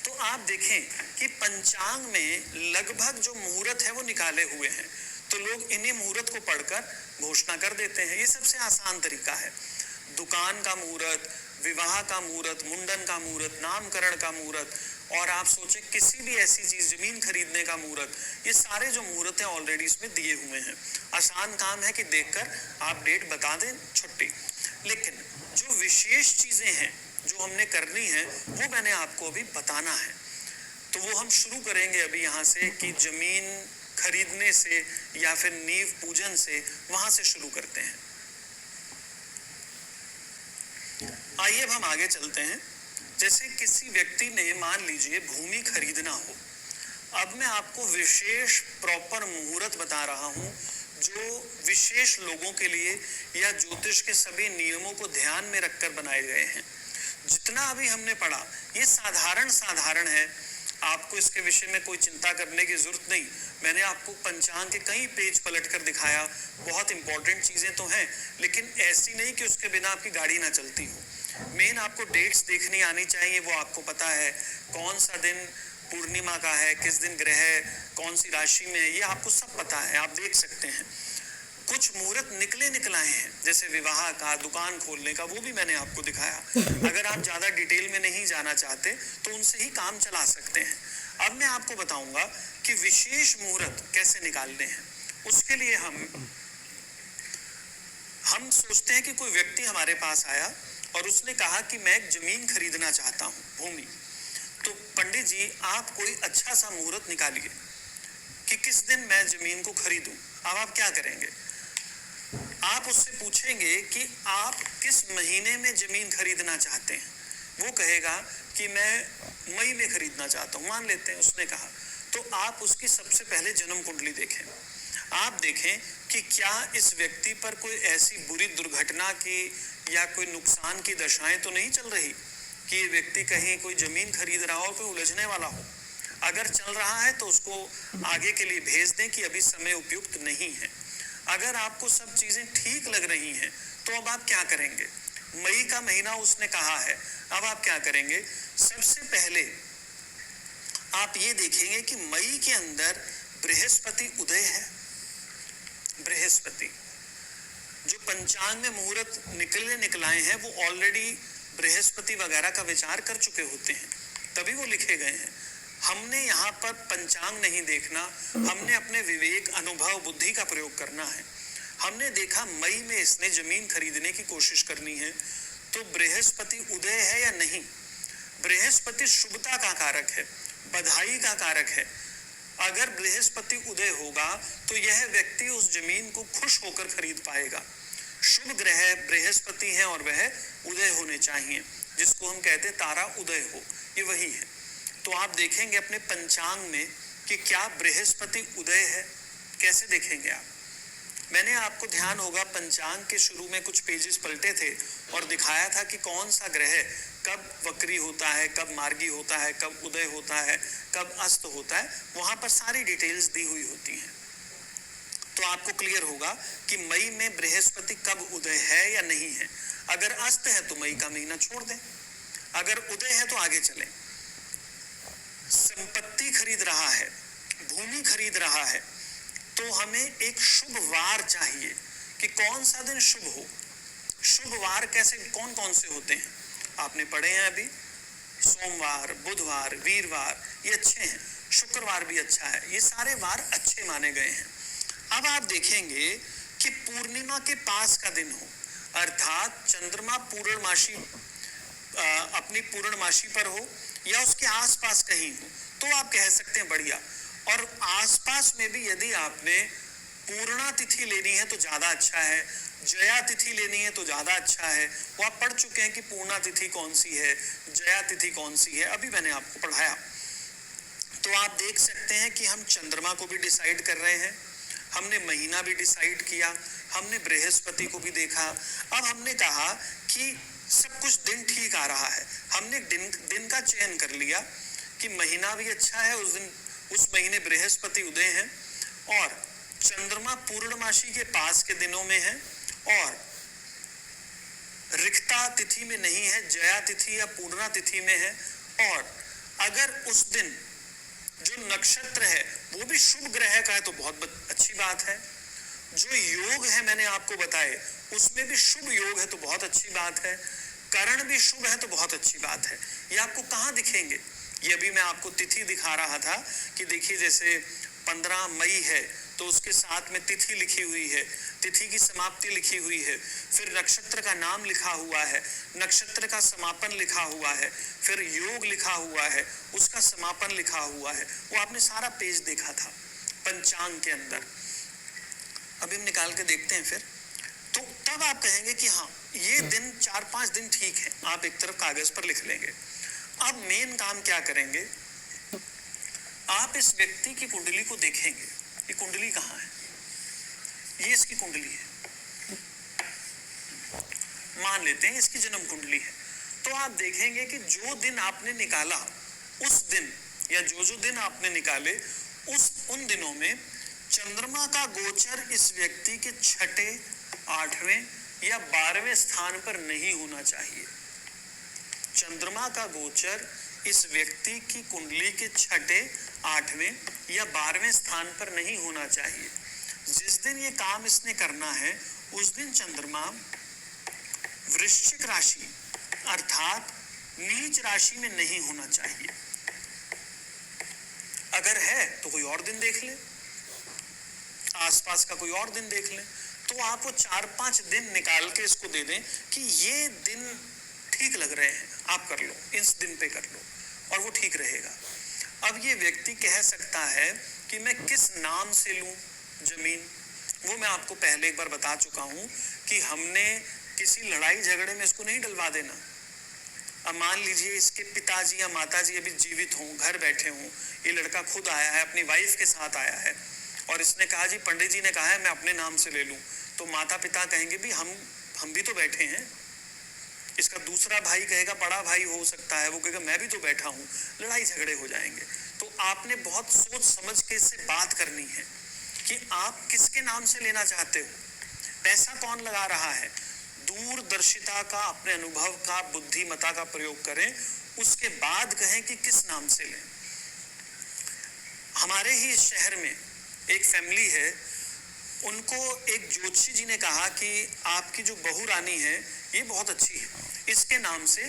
Speaker 1: तो आप देखें कि पंचांग में लगभग जो मुहूर्त है वो निकाले हुए हैं, तो लोग इन्हीं मुहूर्त को पढ़कर घोषणा कर देते हैं। ये सबसे आसान तरीका है। दुकान का मुहूर्त, विवाह का मुहूर्त, मुंडन का मुहूर्त, नामकरण का मुहूर्त, और आप सोचें किसी भी ऐसी चीज, जमीन खरीदने का मुहूर्त, ये सारे जो मुहूर्त हैं ऑलरेडी इसमें दिए हुए हैं। आसान काम है कि देखकर आप डेट बता दें, छुट्टी। लेकिन जो विशेष चीजें हैं जो हमने करनी है वो मैंने आपको अभी बताना है। तो वो हम शुरू करेंगे अभी यहाँ से कि जमीन खरीदने से या फिर नींव पूजन से, वहां से शुरू करते हैं। आइए अब हम आगे चलते हैं। जैसे किसी व्यक्ति ने, मान लीजिए, भूमि खरीदना हो, अब मैं आपको विशेष प्रॉपर मुहूर्त बता रहा हूं जो विशेष लोगों के लिए या ज्योतिष के सभी नियमों को ध्यान में रखकर बनाए गए हैं। जितना अभी हमने पढ़ा ये साधारण है। आपको इसके विषय में कोई चिंता करने की जरूरत नहीं। मैंने आपको पंचांग के कई पेज पलट कर दिखाया, बहुत इंपॉर्टेंट चीजें तो हैं, लेकिन ऐसी नहीं कि उसके बिना आपकी गाड़ी ना चलती हो। मेन आपको डेट्स देखनी आनी चाहिए, वो आपको पता है कौन सा दिन पूर्णिमा का है, किस दिन ग्रह कौन सी राशि में है, ये आपको सब पता है, आप देख सकते हैं। कुछ मुहूर्त निकलाए हैं, जैसे विवाह का, दुकान खोलने का, वो भी मैंने आपको दिखाया। अगर आप ज्यादा डिटेल में नहीं जाना चाहते तो उनसे ही काम चला सकते हैं। अब मैं आपको बताऊंगा कि विशेष मुहूर्त कैसे निकालने हैं। उसके लिए हम सोचते हैं कि कोई व्यक्ति हमारे पास आया और उसने कहा कि मैं एक जमीन खरीदना चाहता हूँ, भूमि। तो पंडित जी आप कोई अच्छा सा मुहूर्त निकालिए कि किस दिन मैं जमीन को खरीदूं। अब आप क्या करेंगे, आप उससे पूछेंगे कि आप किस महीने में जमीन खरीदना चाहते हैं। वो कहेगा कि मैं मई में खरीदना चाहता हूँ, मान लेते हैं उसने कहा। तो आप उसकी सबसे पहले जन्म कुंडली देखें। आप देखें कि क्या इस व्यक्ति पर कोई ऐसी बुरी दुर्घटना की या कोई नुकसान की दशाएं तो नहीं चल रही कि ये व्यक्ति कहीं कोई जमीन खरीद रहा हो, कोई उलझने वाला हो। अगर चल रहा है तो उसको आगे के लिए भेज दें कि अभी समय उपयुक्त नहीं है। अगर आपको सब चीजें ठीक लग रही हैं तो अब आप क्या करेंगे। मई का महीना उसने कहा है, अब आप क्या करेंगे। सबसे पहले आप ये देखेंगे कि मई के अंदर बृहस्पति उदय है। बृहस्पति जो पंचांग में मुहूर्त निकलाए हैं वो ऑलरेडी बृहस्पति वगैरह का विचार कर चुके होते हैं, तभी वो लिखे गए हैं। हमने यहाँ पर पंचांग नहीं देखना, हमने अपने विवेक, अनुभव, बुद्धि का प्रयोग करना है। हमने देखा मई में इसने जमीन खरीदने की कोशिश करनी है, तो बृहस्पति उदय है या नहीं। बृहस्पति शुभता का कारक है, बधाई का कारक है। अगर बृहस्पति उदय होगा तो यह व्यक्ति उस जमीन को खुश होकर खरीद पाएगा। शुभ ग्रह बृहस्पति है और वह उदय होने चाहिए, जिसको हम कहते हैं तारा उदय हो, ये वही है। तो आप देखेंगे अपने पंचांग में कि क्या बृहस्पति उदय है, कैसे देखेंगे आप। मैंने आपको ध्यान होगा पंचांग के शुरू में कुछ पेजेस पलटे थे और दिखाया था कि कौन सा ग्रह कब वक्री होता है, कब मार्गी होता है, कब उदय होता है, कब अस्त होता है। वहां पर सारी डिटेल्स दी हुई होती हैं। तो आपको क्लियर होगा कि मई में बृहस्पति कब उदय है या नहीं है। अगर अस्त है तो मई का महीना छोड़ दें, अगर उदय है तो आगे चलें। संपत्ति खरीद रहा है, भूमि खरीद रहा है, तो हमें एक शुभ वार चाहिए कि कौन सा दिन शुभ हो। शुभ वार कैसे, कौन कौन से होते हैं आपने पढ़े हैं अभी। सोमवार, बुधवार, वीरवार, ये अच्छे हैं। शुक्रवार भी अच्छा है, ये सारे वार अच्छे माने गए हैं। अब आप देखेंगे कि पूर्णिमा के पास का दिन हो, अर्थात चंद्रमा पूर्णमासी अपनी पूर्णमासी पर हो या उसके आसपास कहीं हो, तो आप कह सकते हैं बढ़िया। और आसपास में भी यदि आपने पूर्णा तिथि लेनी है तो ज्यादा अच्छा है, जया तिथि लेनी है तो ज्यादा अच्छा है। वो आप पढ़ चुके हैं कि पूर्णा तिथि कौन सी है, जया तिथि कौन सी है, अभी मैंने आपको पढ़ाया। तो आप देख सकते हैं कि हम चंद्रमा को भी डिसाइड कर रहे हैं, हमने महीना भी डिसाइड किया, हमने बृहस्पति को भी देखा। अब हमने कहा कि सब कुछ दिन ठीक आ रहा है, हमने दिन का चयन कर लिया कि महीना भी अच्छा है, उस दिन उस महीने बृहस्पति उदय है और चंद्रमा पूर्णमासी के पास के दिनों में है और रिक्ता तिथि में नहीं है, जया तिथि या पूर्णा तिथि में है। और अगर उस दिन जो नक्षत्र है वो भी शुभ ग्रह का है तो बहुत अच्छी बात है। जो योग है मैंने आपको बताए उसमें भी शुभ योग है तो बहुत अच्छी बात है। करण भी शुभ है तो बहुत अच्छी बात है। ये आपको कहाँ दिखेंगे, ये अभी मैं आपको तिथि दिखा रहा था कि देखिए जैसे 15 मई है तो उसके साथ में तिथि लिखी हुई है, तिथि की समाप्ति लिखी हुई है, फिर नक्षत्र का नाम लिखा हुआ है, नक्षत्र का समापन लिखा हुआ है, फिर योग लिखा हुआ है, उसका समापन लिखा हुआ है। वो आपने सारा पेज देखा था पंचांग के अंदर। अभी हम निकाल के देखते हैं फिर, तो तब आप कहेंगे कि हाँ ये दिन 4-5 दिन ठीक है, आप एक तरफ कागज पर लिख लेंगे। अब मेन काम क्या करेंगे, आप इस व्यक्ति की कुंडली को देखेंगे। ये कुंडली कहाँ है, ये इसकी कुंडली है, मान लेते हैं इसकी जन्म कुंडली है। तो आप देखेंगे कि जो दिन आपने निकाला उस दिन या जो दिन आपने निकाले उन दिनों में चंद्रमा का गोचर इस व्यक्ति के छठे, 8वें या 12वें स्थान पर नहीं होना चाहिए। चंद्रमा का गोचर इस व्यक्ति की कुंडली के छठे, 8वें या 12वें स्थान पर नहीं होना चाहिए। जिस दिन ये काम इसने करना है उस दिन चंद्रमा वृश्चिक राशि अर्थात नीच राशि में नहीं होना चाहिए। अगर है तो कोई और दिन देख ले, आसपास का कोई और दिन देख ले, तो आप वो 4-5 दिन निकाल के इसको दे दें कि ये दिन ठीक लग रहे हैं, आप कर लो, इस दिन पे कर लो और वो ठीक रहेगा। अब ये व्यक्ति कह सकता है कि मैं किस नाम से लूं जमीन, वो मैं आपको पहले एक बार बता चुका हूं कि हमने किसी लड़ाई झगड़े में इसको नहीं डलवा देना। अब मान लीजिए इसके पिताजी या माताजी अभी जीवित हों, घर बैठे हों, ये लड़का खुद आया है, अपनी वाइफ के साथ आया है और इसने कहा जी पंडित जी ने कहा है मैं अपने नाम से ले लूं, तो माता पिता कहेंगे भी हम भी तो बैठे हैं। इसका दूसरा भाई कहेगा, बड़ा भाई हो सकता है, वो कहेगा मैं भी तो बैठा हूं, लड़ाई झगड़े हो जाएंगे। तो आपने बहुत सोच समझ के इससे बात करनी है कि आप किसके नाम से लेना चाहते हो, पैसा कौन लगा रहा है। दूरदर्शिता का, अपने अनुभव का, बुद्धिमता का प्रयोग करें, उसके बाद कहें कि किस नाम से लें। हमारे ही शहर में एक फैमिली है, उनको एक ज्योतिषी जी ने कहा कि आपकी जो बहू रानी है ये बहुत अच्छी है, इसके नाम से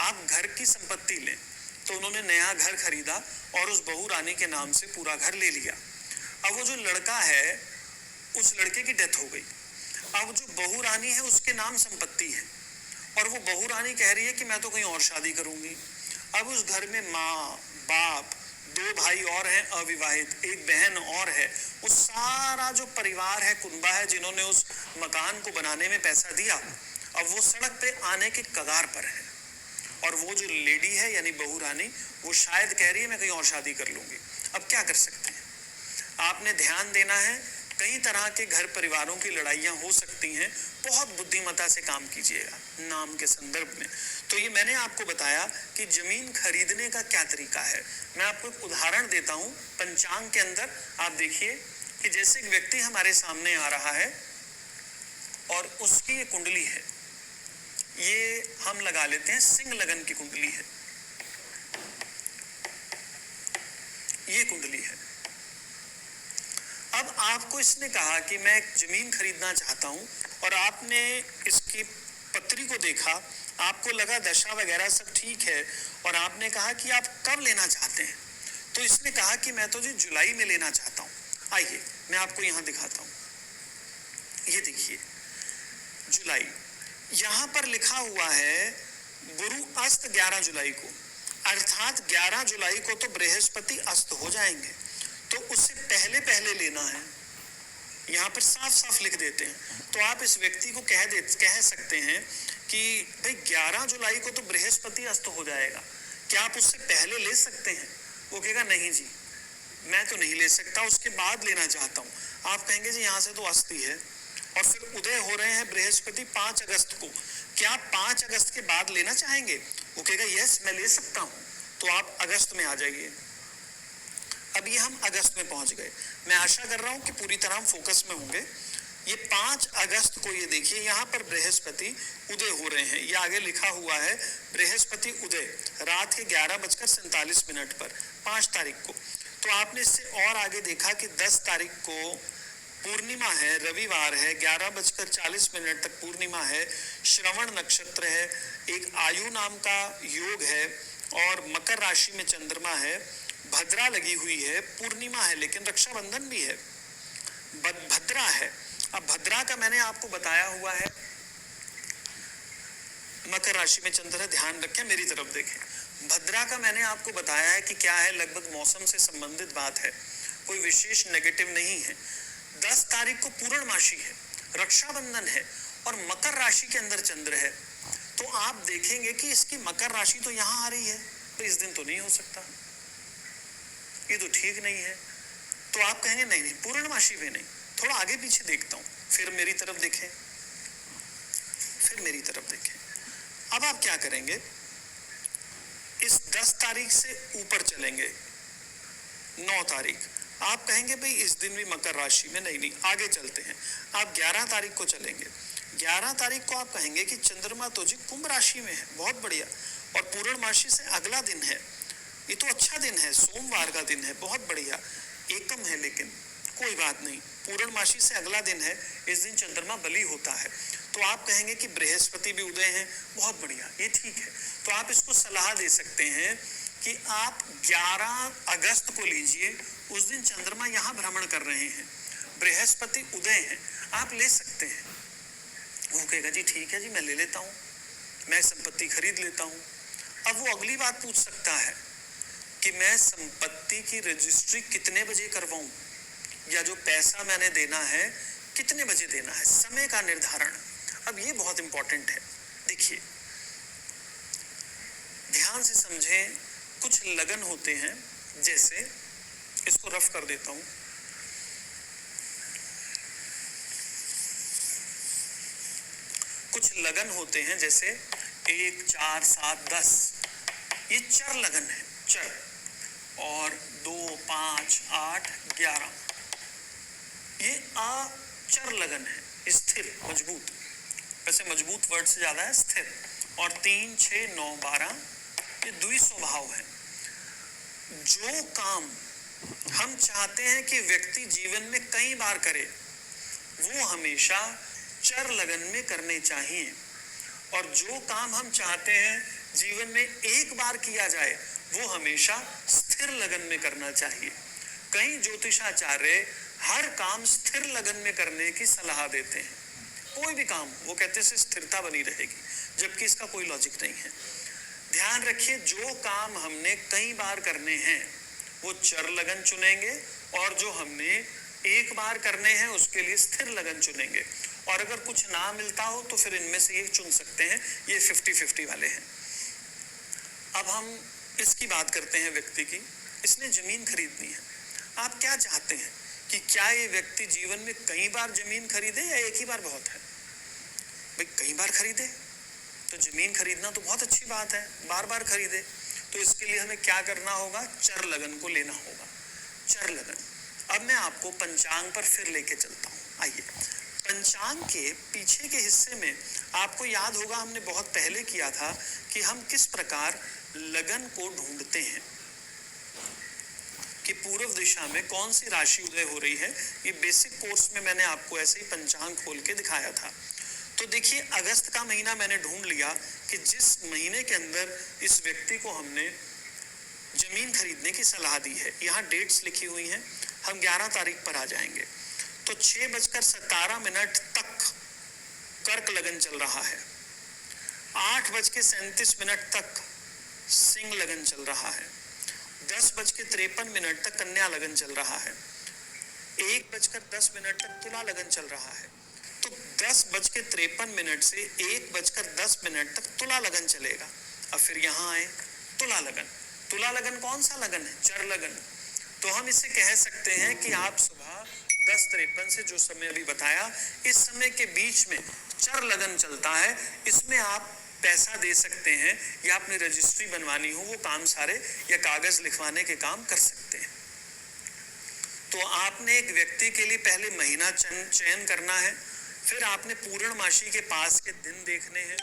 Speaker 1: आप घर की संपत्ति लें। तो उन्होंने नया घर खरीदा और उस बहू रानी के नाम से पूरा घर ले लिया। अब वो जो लड़का है उस लड़के की डेथ हो गई, अब जो बहू रानी है उसके नाम संपत्ति है और वो बहू रानी कह रही है कि मैं तो कहीं और शादी करूंगी। अब उस घर में माँ, बाप, 2 भाई और हैं अविवाहित, एक बहन और है, वो सारा जो परिवार है, कुनबा है, जिन्होंने उस मकान को बनाने में पैसा दिया, अब वो सड़क पे आने के कगार पर है। और वो जो लेडी है यानी बहू रानी, वो शायद कह रही है मैं कहीं और शादी कर लूंगी। अब क्या कर सकते हैं, आपने ध्यान देना है। कई तरह के घर परिवारों की लड़ाइयां हो सकती हैं, बहुत बुद्धिमता से काम कीजिएगा नाम के संदर्भ में। तो ये मैंने आपको बताया कि जमीन खरीदने का क्या तरीका है। मैं आपको एक उदाहरण देता हूं पंचांग के अंदर। आप देखिए कि जैसे एक व्यक्ति हमारे सामने आ रहा है और उसकी ये कुंडली है, ये हम लगा लेते हैं सिंह लगन की कुंडली है, ये कुंडली है। अब आपको इसने कहा कि मैं एक जमीन खरीदना चाहता हूं और आपने इसकी पत्री को देखा, आपको लगा दशा वगैरह सब ठीक है और आपने कहा कि आप कब लेना चाहते हैं। तो इसने कहा कि मैं तो जी जुलाई में लेना चाहता हूं। आइए मैं आपको यहां दिखाता हूं, ये देखिए जुलाई, यहां पर लिखा हुआ है गुरु अस्त 11 जुलाई को, अर्थात 11 जुलाई को तो बृहस्पति अस्त हो जाएंगे, तो उससे पहले लेना है। यहाँ पर साफ साफ लिख देते हैं। तो आप इस व्यक्ति को कह सकते हैं कि भाई 11 जुलाई को तो बृहस्पति अस्त हो जाएगा, क्या आप उससे पहले ले सकते हैं। वो कहेगा नहीं जी मैं तो नहीं ले सकता, उसके बाद लेना चाहता हूँ। आप कहेंगे जी यहाँ से तो अस्त ही है और फिर उदय हो रहे हैं बृहस्पति 5 अगस्त को, क्या आप 5 अगस्त के बाद लेना चाहेंगे। वो कहेगा यस मैं ले सकता हूँ, तो आप अगस्त में आ जाइए। अभी हम अगस्त में पहुंच गए, मैं आशा कर रहा हूं कि पूरी तरह हम फोकस में होंगे। ये 5 अगस्त को ये देखिए यहाँ पर बृहस्पति उदय हो रहे हैं, ये आगे लिखा हुआ है बृहस्पति उदय रात के 11:47 पर 5 तारीख को। तो आपने इससे और आगे देखा कि 10 तारीख को पूर्णिमा है, रविवार है, 11:40 तक पूर्णिमा है, श्रवण नक्षत्र है, एक आयु नाम का योग है और मकर राशि में चंद्रमा है, भद्रा लगी हुई है, पूर्णिमा है लेकिन रक्षाबंधन भी है, भद्रा है। अब भद्रा का मैंने आपको बताया हुआ है, मकर राशि में चंद्र है, ध्यान रखें मेरी तरफ देखें। भद्रा का मैंने आपको बताया है कि क्या है, लगभग मौसम से संबंधित बात है, कोई विशेष नेगेटिव नहीं है। 10 तारीख को पूर्णमासी है, रक्षाबंधन है और मकर राशि के अंदर चंद्र है, तो आप देखेंगे कि इसकी मकर राशि तो यहाँ आ रही है, तो इस दिन तो नहीं हो सकता, ये तो ठीक नहीं है। तो आप कहेंगे नहीं पूर्णमासी में नहीं, थोड़ा आगे पीछे देखता हूं, फिर मेरी तरफ देखें, फिर मेरी तरफ देखें। अब आप क्या करेंगे, इस 10 तारीख से ऊपर चलेंगे, 9 तारीख, आप कहेंगे भाई इस दिन भी मकर राशि में, नहीं आगे चलते हैं, आप 11 तारीख को चलेंगे। 11 तारीख को आप कहेंगे कि चंद्रमा तो जी कुंभ राशि में है, बहुत बढ़िया, और पूर्णमासी से अगला दिन है, ये तो अच्छा दिन है, सोमवार का दिन है, बहुत बढ़िया, एकम है लेकिन कोई बात नहीं, पूर्णमासी से अगला दिन है, इस दिन चंद्रमा बली होता है, तो आप कहेंगे कि बृहस्पति भी उदय है, बहुत बढ़िया, ये ठीक है। तो आप इसको सलाह दे सकते हैं कि आप 11 अगस्त को लीजिए, उस दिन चंद्रमा यहाँ भ्रमण कर रहे हैं, बृहस्पति उदय है, आप ले सकते हैं। वो कहेगा जी ठीक है जी, मैं ले लेता हूँ, मैं संपत्ति खरीद लेता हूँ। अब वो अगली बात पूछ सकता है कि मैं संपत्ति की रजिस्ट्री कितने बजे करवाऊं, या जो पैसा मैंने देना है कितने बजे देना है, समय का निर्धारण। अब ये बहुत इंपॉर्टेंट है, देखिए ध्यान से समझें। कुछ लगन होते हैं, जैसे इसको रफ कर देता हूं, कुछ लगन होते हैं जैसे 1, 4, 7, 10, ये चर लगन है, चर, और 2, 5, 8, 11 ये अचर लगन है, स्थिर, मजबूत, वैसे मजबूत वर्ड से ज्यादा है स्थिर, और 3, 6, 9, 12 ये द्विस्वभाव है। जो काम हम चाहते हैं कि व्यक्ति जीवन में कई बार करे, वो हमेशा चर लगन में करने चाहिए, और जो काम हम चाहते हैं जीवन में एक बार किया जाए, वो हमेशा स्थिर लगन में करना चाहिए। कई ज्योतिषाचार्य हर काम स्थिर लगन में करने की सलाह देते हैं, कोई भी काम, वो कहते हैं स्थिरता बनी रहेगी, जबकि इसका कोई लॉजिक नहीं है। ध्यान रखिए, जो काम हमने कई बार करने हैं वो चर लगन चुनेंगे, और जो हमने एक बार करने हैं उसके लिए स्थिर लगन चुनेंगे, और अगर कुछ ना मिलता हो तो फिर इनमें से एक चुन सकते हैं, ये 50-50 वाले हैं। अब हम इसकी बात करते हैं व्यक्ति की, इसने जमीन खरीदनी है, आप क्या चाहते हैं कि क्या ये व्यक्ति जीवन में कई बार जमीन खरीदे या एक ही बार बहुत है? भाई कई बार खरीदे तो जमीन खरीदना तो बहुत अच्छी बात है, बार बार खरीदे, तो इसके लिए हमें क्या करना होगा, चर लगन को लेना होगा, चर लगन। अब मैं आपको पंचांग पर फिर लेके चलता हूँ, आइए। पंचांग के पीछे के हिस्से में आपको याद होगा हमने बहुत पहले किया था कि हम किस प्रकार लगन को ढूंढते हैं, कि पूर्व दिशा में कौन सी राशि उदय हो रही है। ये बेसिक कोर्स में मैंने आपको ऐसे ही पंचांग खोल के दिखाया था। तो देखिए अगस्त का महीना मैंने ढूंढ लिया कि जिस महीने के अंदर इस व्यक्ति को हमने जमीन खरीदने की सलाह दी है, यहाँ डेट्स लिखी हुई हैं, हम 11 तारीख पर आ जाएंगे। तो 6:17 तक कर्क लगन चल रहा है, 8:37 तक सिंह लगन चल रहा है, 10:53 तक कन्या लगन चल रहा है, 1:10 तक तुला लगन चल रहा है। तो 10:53 से 1:10 तक तुला लगन चलेगा। अब फिर यहाँ आए तुला लगन, तुला लगन कौन सा लगन है, चर लगन। तो हम इसे कह सकते हैं कि आप सुबह 10:53 से जो समय अभी बताया, इस समय के बीच में चर लगन चलता है, इसमें आप पैसा दे सकते हैं, या आपने रजिस्ट्री बनवानी हो वो काम सारे, या कागज लिखवाने के काम कर सकते हैं। तो आपने एक व्यक्ति के लिए पहले महीना चयन करना है, फिर आपने पूर्णमासी के पास के दिन देखने हैं,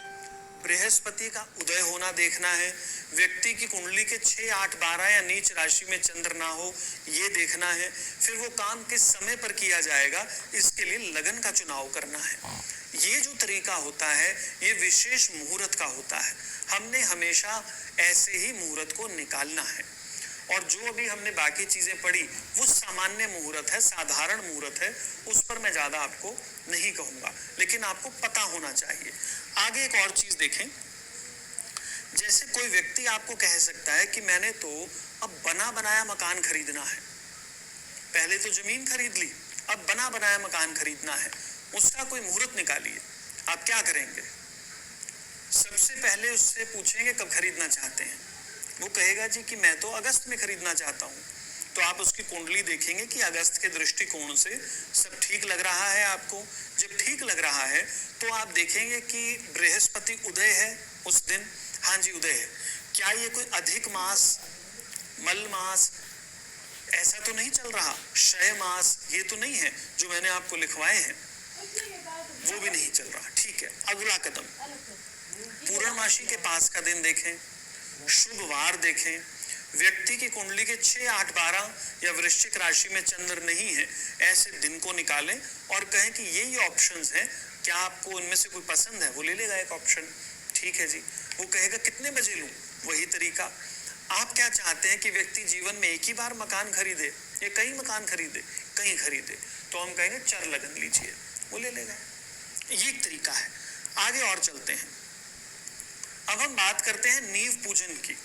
Speaker 1: बृहस्पति का उदय होना देखना है, व्यक्ति की कुंडली के 6, 8, 12 या नीच राशि में चंद्र ना हो ये देखना है, फिर वो काम किस समय पर किया जाएगा इसके लिए लगन का चुनाव करना है। ये जो तरीका होता है ये विशेष मुहूर्त का होता है, हमने हमेशा ऐसे ही मुहूर्त को निकालना है। और जो अभी हमने बाकी चीजें पढ़ी वो सामान्य मुहूर्त है, साधारण मुहूर्त है, उस पर मैं ज्यादा आपको नहीं कहूंगा, लेकिन आपको पता होना चाहिए। आगे एक और चीज देखें, जैसे कोई व्यक्ति आपको कह सकता है कि मैंने तो अब बना बनाया मकान खरीदना है, पहले तो जमीन खरीद ली, अब बना बनाया मकान खरीदना है, उसका कोई मुहूर्त निकालिए। आप क्या करेंगे, सबसे पहले उससे पूछेंगे कब खरीदना चाहते हैं, वो कहेगा जी कि मैं तो अगस्त में खरीदना चाहता हूँ। तो आप उसकी कुंडली देखेंगे कि अगस्त के दृष्टिकोण से सब ठीक लग रहा है आपको। जब ठीक लग रहा है तो आप देखेंगे कि बृहस्पति उदय है उस दिन, हाँ जी उदय है, क्या ये कोई अधिक मास, मल मास ऐसा तो नहीं चल रहा, क्षय मास ये तो नहीं है जो मैंने आपको लिखवाए हैं, वो भी नहीं चल रहा। ठीक है, अगला कदम पूर्णमासी के पास का दिन देखें, शुभ वार देखें, व्यक्ति की कुंडली के 6, 8, 12 या वृश्चिक राशि में चंद्र नहीं है, ऐसे दिन को निकालें और कहें कि ये ऑप्शंस हैं, क्या आपको उनमें से कोई पसंद है? वो ले लेगा एक ऑप्शन, ठीक है जी। वो कहेगा कितने बजे लूं, वही तरीका। आप क्या चाहते हैं कि व्यक्ति जीवन में एक ही बार मकान खरीदे या कई मकान खरीदे? कहीं खरीदे, तो हम कहेंगे चर लगन लीजिए, वो ले लेगा। ये एक तरीका है। आगे और चलते हैं। अब हम बात करते हैं नींव पूजन की।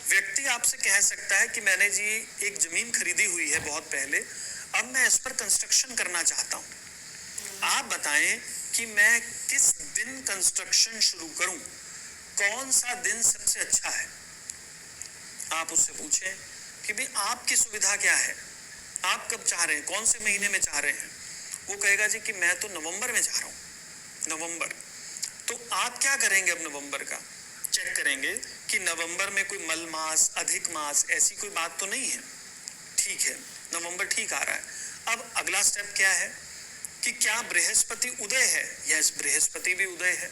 Speaker 1: व्यक्ति आपसे कह सकता है कि मैंने जी एक जमीन खरीदी हुई है बहुत पहले, अब मैं इस पर कंस्ट्रक्शन करना चाहता हूं। आप बताएं कि मैं किस दिन कंस्ट्रक्शन शुरू करूं, कौन सा दिन सबसे अच्छा है? आप उससे पूछें कि भाई आपकी सुविधा क्या है, आप कब चाह रहे हैं, कौन से महीने में चाह रहे हैं? वो कहेगा जी कि मैं तो नवंबर में चाह रहा हूं। नवंबर, तो आप क्या करेंगे? अब नवंबर का चेक करेंगे कि नवंबर में कोई मल मास, अधिक मास ऐसी कोई बात तो नहीं है। ठीक है, नवंबर ठीक आ रहा है। अब अगला स्टेप क्या है कि क्या बृहस्पति उदय है? यस, बृहस्पति भी उदय है।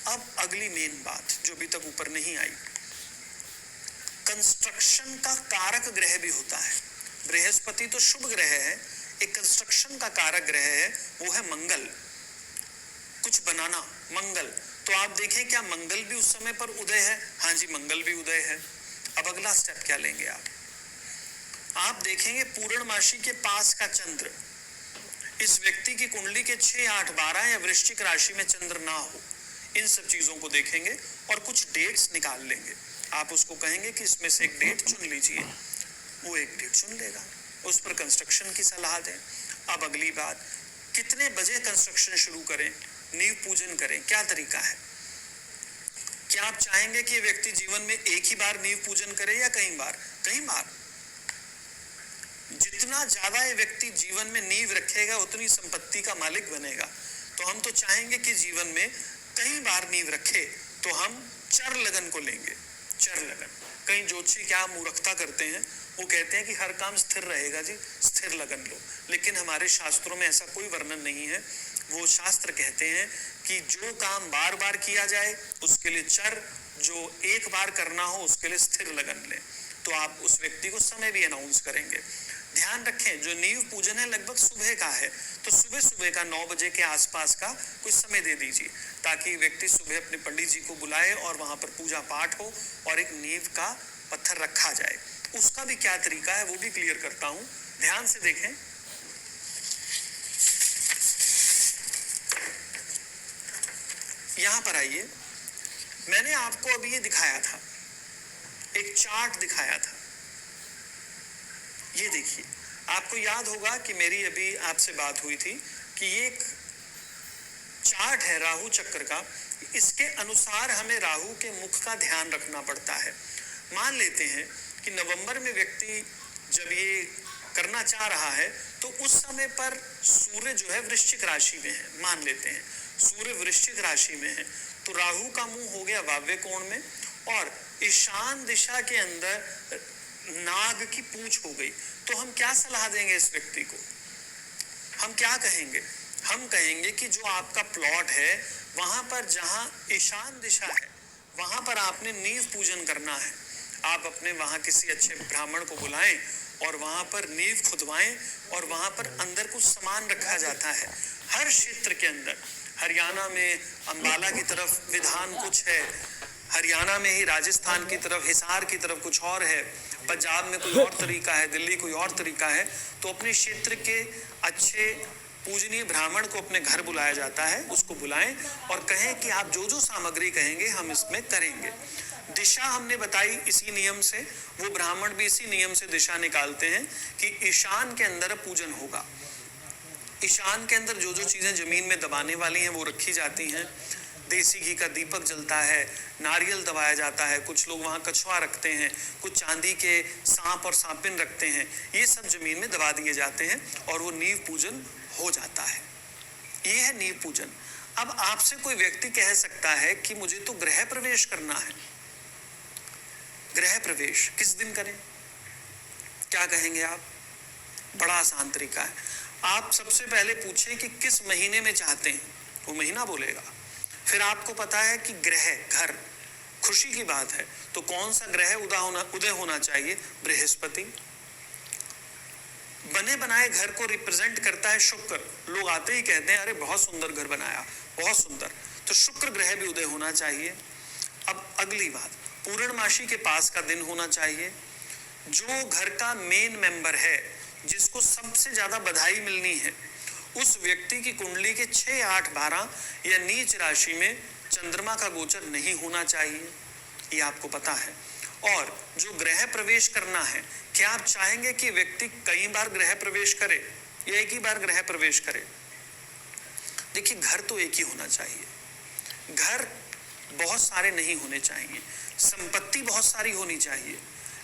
Speaker 1: अब अगली मेन बात जो अभी तक ऊपर नहीं आई, कंस्ट्रक्शन का कारक ग्रह भी होता है। बृहस्पति तो शुभ ग्रह है, एक कंस्ट्रक्शन का कारक ग्रह है, वो है मंगल। कुछ बनाना, मंगल। तो आप देखें क्या मंगल भी उस समय पर उदय है? हाँ जी, मंगल भी उदय है। अब अगला स्टेप क्या लेंगे आप देखेंगे पूर्णमासी के पास का चंद्र, इस व्यक्ति की कुंडली के 6, 8, 12 या वृश्चिक राशि में चंद्र ना हो, इन सब चीजों को देखेंगे और कुछ डेट्स निकाल लेंगे। आप उसको कहेंगे कि इसमें से एक डेट चुन लीजिए, वो एक डेट चुन लेगा, उस पर कंस्ट्रक्शन की सलाह दें। अब अगली बात, कितने बजे कंस्ट्रक्शन शुरू करें, नींव पूजन करें, क्या तरीका है? क्या आप चाहेंगे कि व्यक्ति जीवन में एक ही बार नींव पूजन करे या कई बार? कई बार। जितना ज्यादा ये व्यक्ति जीवन में नींव रखेगा उतनी संपत्ति का मालिक बनेगा। तो हम तो चाहेंगे कि जीवन में कई बार नींव रखे, तो हम चर लगन को लेंगे। चर लगन, कई ज्योतिषी क्या मूर्खता करते हैं, वो कहते हैं कि हर काम स्थिर रहेगा जी, स्थिर लगन लो, लेकिन हमारे शास्त्रों में ऐसा कोई वर्णन नहीं है। वो शास्त्र कहते हैं कि जो काम बार बार किया जाए उसके लिए चर, जो एक बार करना हो उसके लिए स्थिर लगन लें। तो आप उस व्यक्ति को समय भी अनाउंस करेंगे। ध्यान रखें, जो नींव पूजन है लगभग सुबह का है, तो सुबह सुबह का 9 बजे के आसपास का कुछ समय दे दीजिए, ताकि व्यक्ति सुबह अपने पंडित जी को बुलाए और वहां पर पूजा पाठ हो और एक नींव का पत्थर रखा जाए। उसका भी क्या तरीका है वो भी क्लियर करता हूं, ध्यान से देखें। यहां पर आइए, मैंने आपको अभी ये दिखाया था, एक चार्ट दिखाया था, ये देखिए। आपको याद होगा कि मेरी अभी आपसे बात हुई थी कि ये एक चार्ट है राहु चक्र का, इसके अनुसार हमें राहु के मुख का ध्यान रखना पड़ता है। मान लेते हैं कि नवंबर में व्यक्ति जब ये करना चाह रहा है तो उस समय पर सूर्य जो है वृश्चिक राशि में है, मान लेते हैं सूर्य वृश्चिक राशि में है, तो राहु का मुंह हो गया वाव्य कोण में और ईशान दिशा के अंदर नाग की पूंछ हो गई। तो हम क्या सलाह देंगे इस व्यक्ति को? हम क्या कहेंगे? हम कहेंगे कि जो आपका प्लॉट है वहां पर जहां ईशान दिशा है वहां पर आपने नींव पूजन करना है। आप अपने वहां किसी अच्छे ब्राह्मण को बुलाएं और वहां पर नींव खुदवाएं और वहां पर अंदर कुछ सामान रखा जाता है। हर क्षेत्र के अंदर, हरियाणा में अंबाला की तरफ विधान कुछ है, हरियाणा में ही राजस्थान की तरफ हिसार की तरफ कुछ और है, पंजाब में कोई और तरीका है, दिल्ली कोई और तरीका है। तो अपने क्षेत्र के अच्छे पूजनीय ब्राह्मण को अपने घर बुलाया जाता है, उसको बुलाएं और कहें कि आप जो जो सामग्री कहेंगे हम इसमें करेंगे। दिशा हमने बताई इसी नियम से, वो ब्राह्मण भी इसी नियम से दिशा निकालते हैं कि ईशान के अंदर पूजन होगा। ईशान के अंदर जो जो चीजें जमीन में दबाने वाली हैं वो रखी जाती हैं। देसी घी का दीपक जलता है, नारियल दबाया जाता है, कुछ लोग वहाँ कछुआ रखते हैं, कुछ चांदी के सांप और सांपिन रखते हैं, ये सब जमीन में दबा दिए जाते हैं और वो नींव पूजन हो जाता है। ये है नींव पूजन। अब आपसे कोई व्यक्ति कह सकता है कि मुझे तो गृह प्रवेश करना है, गृह प्रवेश किस दिन करें? क्या कहेंगे आप? बड़ा आसान तरीका है। आप सबसे पहले पूछें कि किस महीने में चाहते हैं, वो महीना बोलेगा। फिर आपको पता है कि ग्रह, घर, खुशी की बात है, तो कौन सा ग्रह उदय होना चाहिए? बृहस्पति। बने बनाए घर को रिप्रेजेंट करता है शुक्र। लोग आते ही कहते हैं अरे बहुत सुंदर घर बनाया, बहुत सुंदर, तो शुक्र ग्रह भी उदय होना चाहिए। अब अगली बात, पूर्णमासी के पास का दिन होना चाहिए। जो घर का मेन मेंबर है, जिसको सबसे ज्यादा बधाई मिलनी है, उस व्यक्ति की कुंडली के 6, 8, 12 या नीच राशि में चंद्रमा का गोचर नहीं होना चाहिए, ये आपको पता है। और जो गृह प्रवेश करना है, क्या आप चाहेंगे कि व्यक्ति कई बार गृह प्रवेश करे या एक ही बार गृह प्रवेश करे? देखिए, घर तो एक ही होना चाहिए। घर बहुत सारे नहीं होने चाहिए, संपत्ति बहुत सारी होनी चाहिए,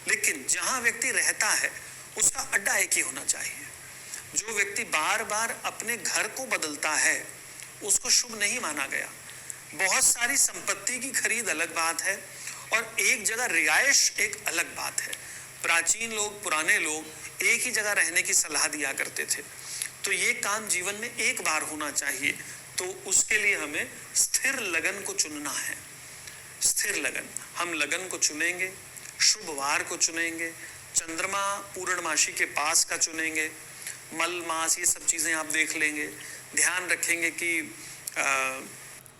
Speaker 1: लेकिन जहां व्यक्ति रहता है उसका अड्डा एक ही होना चाहिए। जो व्यक्ति बार बार अपने घर को बदलता है उसको शुभ नहीं माना गया। बहुत सारी संपत्ति की खरीद अलग बात है और एक जगह रिहायश एक अलग बात है। प्राचीन लोग, पुराने लोग एक ही जगह रहने की सलाह दिया करते थे। तो ये काम जीवन में एक बार होना चाहिए, तो उसके लिए हमें स्थिर लगन को चुनना है। स्थिर लगन, हम लगन को चुनेंगे, शुभ वार को चुनेंगे, चंद्रमा पूर्णमासी के पास का चुनेंगे, मल मास ये सब चीजें आप देख लेंगे। ध्यान रखेंगे कि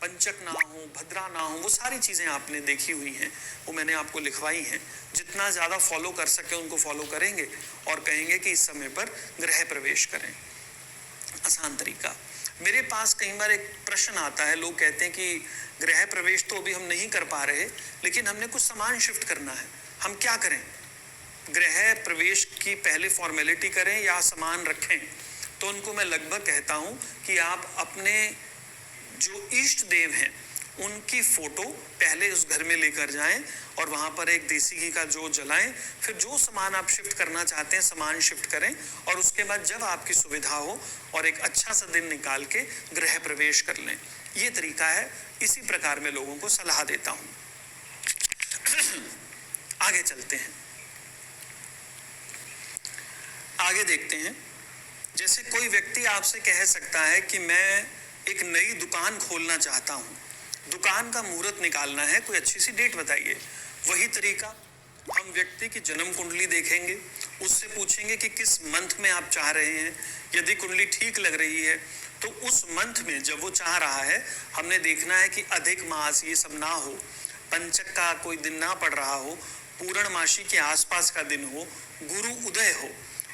Speaker 1: पंचक ना हो, भद्रा ना हो, वो सारी चीजें आपने देखी हुई हैं, वो मैंने आपको लिखवाई हैं। जितना ज्यादा फॉलो कर सके उनको फॉलो करेंगे और कहेंगे कि इस समय पर गृह प्रवेश करें। आसान तरीका। मेरे पास कई बार एक प्रश्न आता है, लोग कहते हैं कि गृह प्रवेश तो अभी हम नहीं कर पा रहे, लेकिन हमने कुछ सामान शिफ्ट करना है, हम क्या करें? गृह प्रवेश की पहले फॉर्मेलिटी करें या सामान रखें? तो उनको मैं लगभग कहता हूं कि आप अपने जो इष्ट देव हैं उनकी फोटो पहले उस घर में लेकर जाएं और वहां पर एक देसी घी का जो जलाएं, फिर जो सामान आप शिफ्ट करना चाहते हैं सामान शिफ्ट करें, और उसके बाद जब आपकी सुविधा हो और एक अच्छा सा दिन निकाल के गृह प्रवेश कर लें। ये तरीका है, इसी प्रकार मैं लोगों को सलाह देता हूं। आगे चलते हैं, आगे देखते हैं। जैसे कोई व्यक्ति आपसे कह सकता है कि मैं एक नई दुकान खोलना चाहता हूं, दुकान का मुहूर्त निकालना है, कोई अच्छी सी डेट बताइए। वही तरीका, हम व्यक्ति की जन्म कुंडली देखेंगे, उससे पूछेंगे कि किस मंथ में आप चाह रहे हैं। यदि कुंडली ठीक लग रही है तो उस मंथ में जब वो चाह रहा है, हमने देखना है कि अधिक मास ये सब ना हो, पंचक का कोई दिन ना पड़ रहा हो, पूर्णमासी के आसपास का दिन हो, गुरु उदय हो,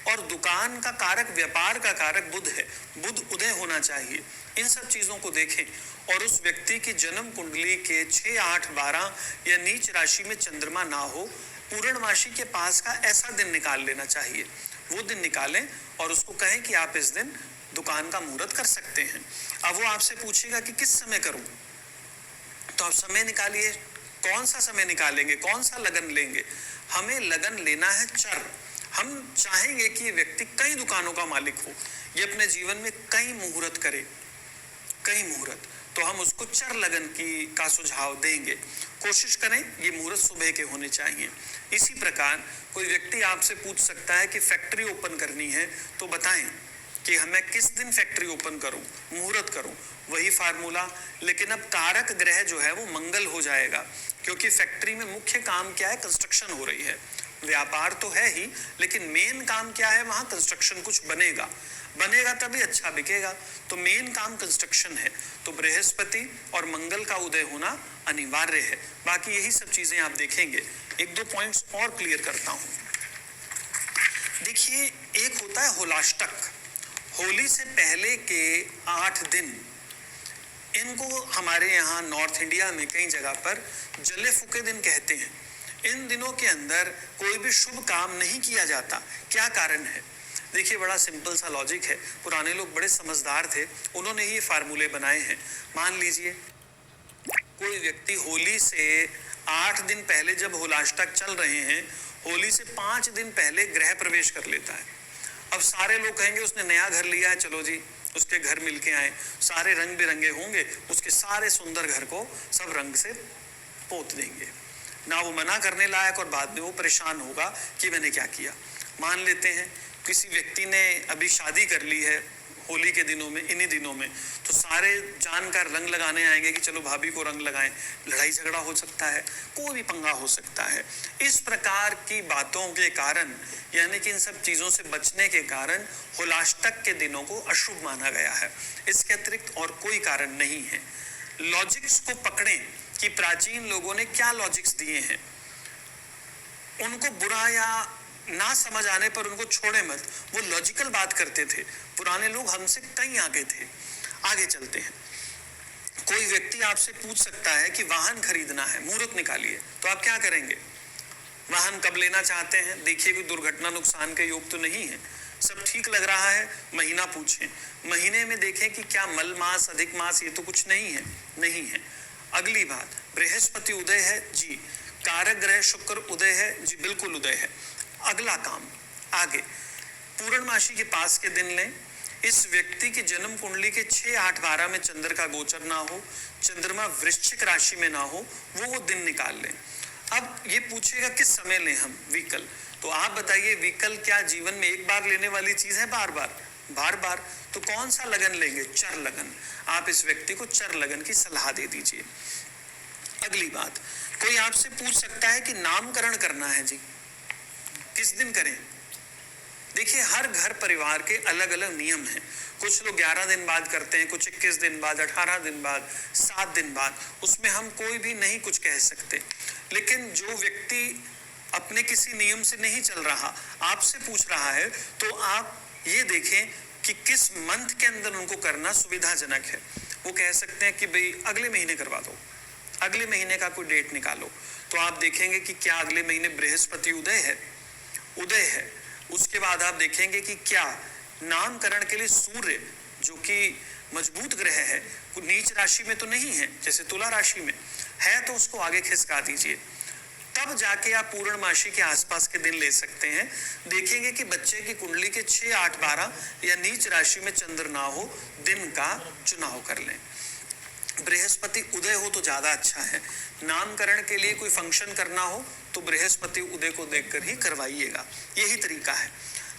Speaker 1: और दुकान का कारक, व्यापार का कारक बुध है, बुध उदय होना चाहिए। इन सब चीजों को देखें और उस व्यक्ति की जन्म कुंडली के 6, 8, 12 या नीच राशि में चंद्रमा ना हो, पूर्णमासी के पास का ऐसा दिन निकाल लेना चाहिए। वो दिन निकालें और उसको कहें कि आप इस दिन दुकान का मुहूर्त कर सकते हैं। अब वो आपसे पूछेगा कि किस समय करूं, तो आप समय निकालिए। कौन सा समय निकालेंगे, कौन सा लगन लेंगे? हमें लगन लेना है चर। हम चाहेंगे कि व्यक्ति कई दुकानों का मालिक हो, ये अपने जीवन में कई मुहूर्त करे, कई मुहूर्त, तो हम उसको चर लगन का सुझाव देंगे। कोशिश करें ये मुहूर्त सुबह के होने चाहिए। इसी प्रकार कोई व्यक्ति आपसे पूछ सकता है कि फैक्ट्री ओपन करनी है, तो बताएं कि हमें किस दिन फैक्ट्री ओपन करूं, मुहूर्त करूं, वही फार्मूला। लेकिन अब कारक ग्रह जो है वो मंगल हो जाएगा, क्योंकि फैक्ट्री में मुख्य काम क्या है? कंस्ट्रक्शन हो रही है। व्यापार तो है ही, लेकिन मेन काम क्या है? वहां कंस्ट्रक्शन कुछ बनेगा, बनेगा तभी अच्छा बिकेगा, तो मेन काम कंस्ट्रक्शन है। तो बृहस्पति और मंगल का उदय होना अनिवार्य है। बाकी यही सब चीजें आप देखेंगे। एक दो पॉइंट्स और क्लियर करता हूं। देखिए, एक होता है होलाष्टक, होली से पहले के 8 दिन, इनको हमारे यहाँ नॉर्थ इंडिया में कई जगह पर जले फूके दिन कहते हैं। इन दिनों के अंदर कोई भी शुभ काम नहीं किया जाता। क्या कारण है? देखिए, बड़ा सिंपल सा लॉजिक है। पुराने लोग बड़े समझदार थे, उन्होंने ये फार्मूले बनाए हैं। मान लीजिए कोई व्यक्ति होली से 8 दिन पहले, जब होलाष्टक चल रहे हैं, होली से 5 दिन पहले गृह प्रवेश कर लेता है। अब सारे लोग कहेंगे उसने नया घर लिया है, चलो जी उसके घर मिलके आए, सारे रंग बिरंगे होंगे, उसके सारे सुंदर घर को सब रंग से पोत देंगे। ना वो मना करने लायक और बाद में वो परेशान होगा कि मैंने क्या किया। मान लेते हैं किसी व्यक्ति ने अभी शादी कर ली है होली के दिनों में, इन्हीं दिनों में, तो सारे जानकर रंग लगाने आएंगे कि चलो भाभी को रंग लगाएं। लड़ाई झगड़ा हो सकता है, कोई भी पंगा हो सकता है। इस प्रकार की बातों के कारण, यानी कि इन सब चीजों से बचने के कारण होलाष्टक के दिनों को अशुभ माना गया है। इसके अतिरिक्त और कोई कारण नहीं है। लॉजिक्स को पकड़ें कि प्राचीन लोगों ने क्या लॉजिक्स दिए हैं, उनको बुरा या ना समझ आने पर उनको छोड़े मत। वो लॉजिकल बात करते थे, पुराने लोग हमसे कहीं आगे थे। आगे चलते हैं। कोई व्यक्ति आपसे पूछ सकता है कि वाहन खरीदना है, मुहूर्त निकालिए, तो आप क्या करेंगे? वाहन कब लेना चाहते हैं? देखिए कोई दुर्घटना नुकसान के योग तो नहीं है, सब ठीक लग रहा है। महीना पूछें, महीने में देखें कि क्या मल मास, अधिक मास, ये तो कुछ नहीं है, नहीं है। अगली बात, बृहस्पति उदय है जी, कारक ग्रह शुक्र उदय है जी, बिल्कुल उदय है। अगला काम आगे, पूर्णमासी के पास के दिन लें। इस व्यक्ति की जन्म कुंडली के 6, 8, 12 में चंद्र का गोचर ना हो, चंद्रमा वृश्चिक राशि में ना हो, वो दिन निकाल लें। अब ये पूछेगा किस समय लें हम व्हीकल, तो आप बताइए व्हीकल क्या जीवन में एक बार लेने वाली चीज है? बार बार, बार बार। तो कौन सा लगन लेंगे? चर लगन। आप इस व्यक्ति को चर लगन की सलाह दे दीजिए। अगली बात, कोई आपसे पूछ सकता है कि नामकरण करना है जी, किस दिन करें? देखिए हर घर परिवार के अलग अलग नियम हैं। कुछ लोग 11 दिन बाद करते हैं, कुछ 21 दिन बाद, 18 दिन बाद, 7 दिन बाद। उसमें हम कोई भी नहीं कुछ कह सकते। लेकिन जो व्यक्ति अपने किसी नियम से नहीं चल रहा, आपसे पूछ रहा है, तो आप ये देखें कि किस मंथ के अंदर उनको करना सुविधाजनक है। वो कह सकते हैं कि भाई अगले महीने करवा दो, अगले महीने का कोई डेट निकालो। तो आप देखेंगे कि क्या अगले महीने बृहस्पति उदय है, उदय है। उसके बाद आप देखेंगे कि क्या नामकरण के लिए सूर्य, जो कि मजबूत ग्रह है, नीच राशि में तो नहीं है, जैसे तुला राशि में है, तो उसको आगे खिसका दीजिए। तब जाके आप पूर्णमासी के आसपास के दिन ले सकते हैं। देखेंगे कि बच्चे की कुंडली के 6, 8, 12 या नीच राशि में चंद्र ना हो, दिन का चुनाव कर लें। बृहस्पति उदय हो तो ज्यादा अच्छा है। नामकरण के लिए कोई फंक्शन करना हो तो बृहस्पति उदय को देखकर ही करवाइएगा, यही तरीका है।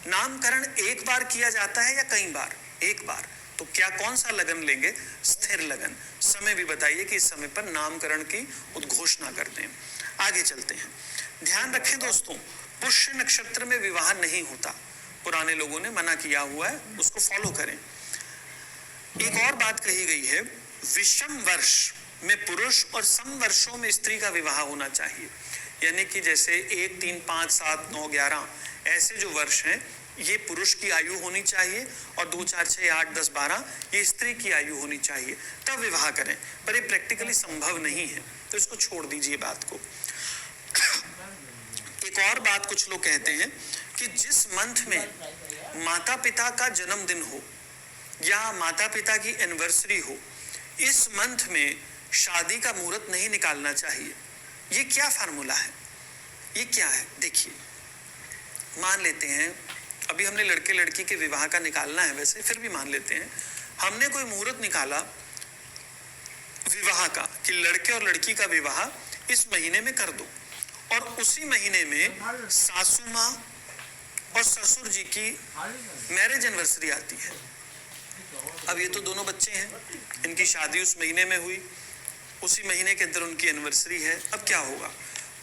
Speaker 1: नामकरण एक बार किया जाता है या कई बार? एक बार। तो क्या कौन सा लगन लेंगे? स्थिर लगन। समय भी बताइए कि इस समय पर नामकरण की उद्घोषणा कर दें। आगे चलते हैं। ध्यान रखें दोस्तों, पुष्य नक्षत्र में विवाह नहीं होता, पुराने लोगों ने मना किया हुआ है, उसको फॉलो करें। एक और बात कही गई है, विषम वर्ष में पुरुष और सम वर्षों में स्त्री का विवाह होना चाहिए। यानी कि जैसे 1, 3, 5, 7, 9, 11 ऐसे जो वर्ष हैं, ये पुरुष की आयु होनी चाहिए, और 2, 4, 6, 8, 10, 12 ये स्त्री की आयु होनी चाहिए, तब विवाह करें। पर ये प्रैक्टिकली संभव नहीं है, तो इसको छोड़ दीजिए बात को। एक और बात कुछ लोग कहते हैं कि जिस मंथ में माता पिता का जन्मदिन हो या माता पिता की एनिवर्सरी हो, इस मंथ में शादी का मुहूर्त नहीं निकालना चाहिए। ये क्या फार्मूला है? ये क्या है? देखिए, मान लेते हैं अभी हमने लड़के लड़की के विवाह का निकालना है, वैसे फिर भी मान लेते हैं हमने कोई मुहूर्त निकाला विवाह का कि लड़के और लड़की का विवाह इस महीने में कर दो, और उसी महीने में सासू माँ और ससुर जी की मैरिज एनिवर्सरी आती है। अब ये तो दोनों बच्चे हैं, इनकी शादी उस महीने में हुई, उसी महीने के अंदर उनकी एनिवर्सरी है। अब क्या होगा?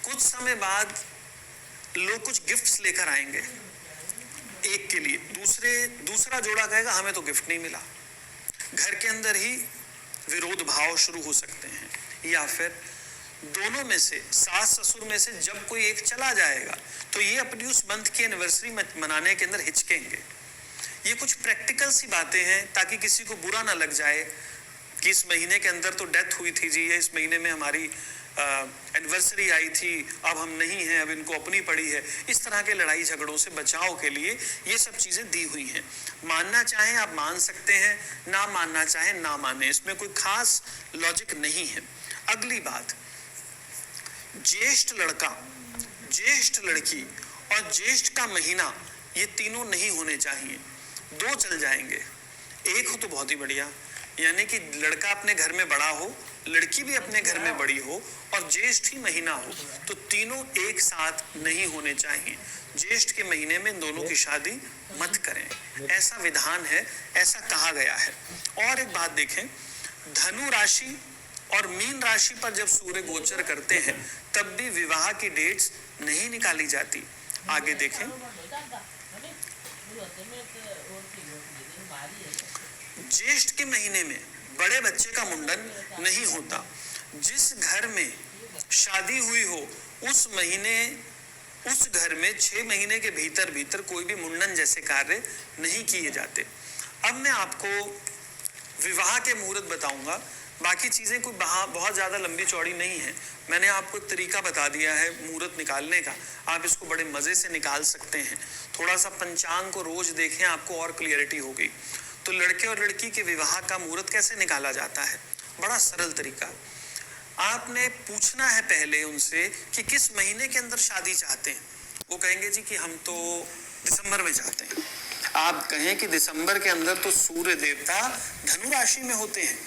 Speaker 1: कुछ समय बाद लोग कुछ गिफ्ट्स लेकर आएंगे एक के लिए, दूसरा जोड़ा कहेगा हमें तो गिफ्ट नहीं मिला। घर के अंदर ही विरोध भाव शुरू हो सकते हैं, या फिर दोनों में से, सास ससुर में से जब कोई एक चला जाएगा तो ये अपनी उस मंथ की एनिवर्सरी मनाने के अंदर हिचकेंगे। ये कुछ प्रैक्टिकल सी बातें हैं ताकि किसी को बुरा ना लग जाए कि इस महीने के अंदर तो डेथ हुई थी जी, इस महीने में हमारी एनिवर्सरी आई थी, अब हम नहीं हैं, अब इनको अपनी पड़ी है। इस तरह के लड़ाई झगड़ों से बचाव के लिए ये सब चीजें दी हुई हैं। मानना चाहें आप मान सकते हैं, ना मानना चाहें ना माने, इसमें कोई खास लॉजिक नहीं है। अगली बात, ज्येष्ठ लड़का, ज्येष्ठ लड़की और ज्येष्ठ का महीना, ये तीनों नहीं होने चाहिए। 2 चल जाएंगे, 1 हो तो बहुत ही बढ़िया, यानी कि लड़का अपने घर में बड़ा हो लड़की भी अपने घर में बड़ी हो और ज्येष्ठ ही महीना हो, तो तीनों एक साथ नहीं होने चाहिए। ज्येष्ठ के महीने में दोनों की शादी मत करें, ऐसा विधान है, ऐसा कहा गया है। और एक बात देखें, धनु राशि और मीन राशि पर जब सूर्य गोचर करते हैं तब भी विवाह की डेट्स नहीं निकाली जाती। आगे देखें, ज्येष्ठ के महीने में बड़े बच्चे का मुंडन नहीं होता। जिस घर में शादी हुई हो उस घर में 6 महीने के भीतर कोई भी मुंडन जैसे कार्य नहीं किए जाते। अब मैं आपको विवाह के मुहूर्त बताऊंगा, बाकी चीजें कोई बहुत ज्यादा लंबी चौड़ी नहीं है। मैंने आपको एक तरीका बता दिया है मुहूर्त निकालने का, आप इसको बड़े मजे से निकाल सकते हैं। थोड़ा सा पंचांग को रोज देखें, आपको और क्लियरिटी होगी। तो लड़के और लड़की के विवाह का मुहूर्त कैसे निकाला जाता है, बड़ा सरल तरीका। आपने पूछना है पहले उनसे कि किस महीने के अंदर शादी चाहते हैं। वो कहेंगे जी कि हम तो दिसंबर में चाहते हैं। आप कहें कि दिसंबर के अंदर तो सूर्य देवता धनु राशि में होते हैं,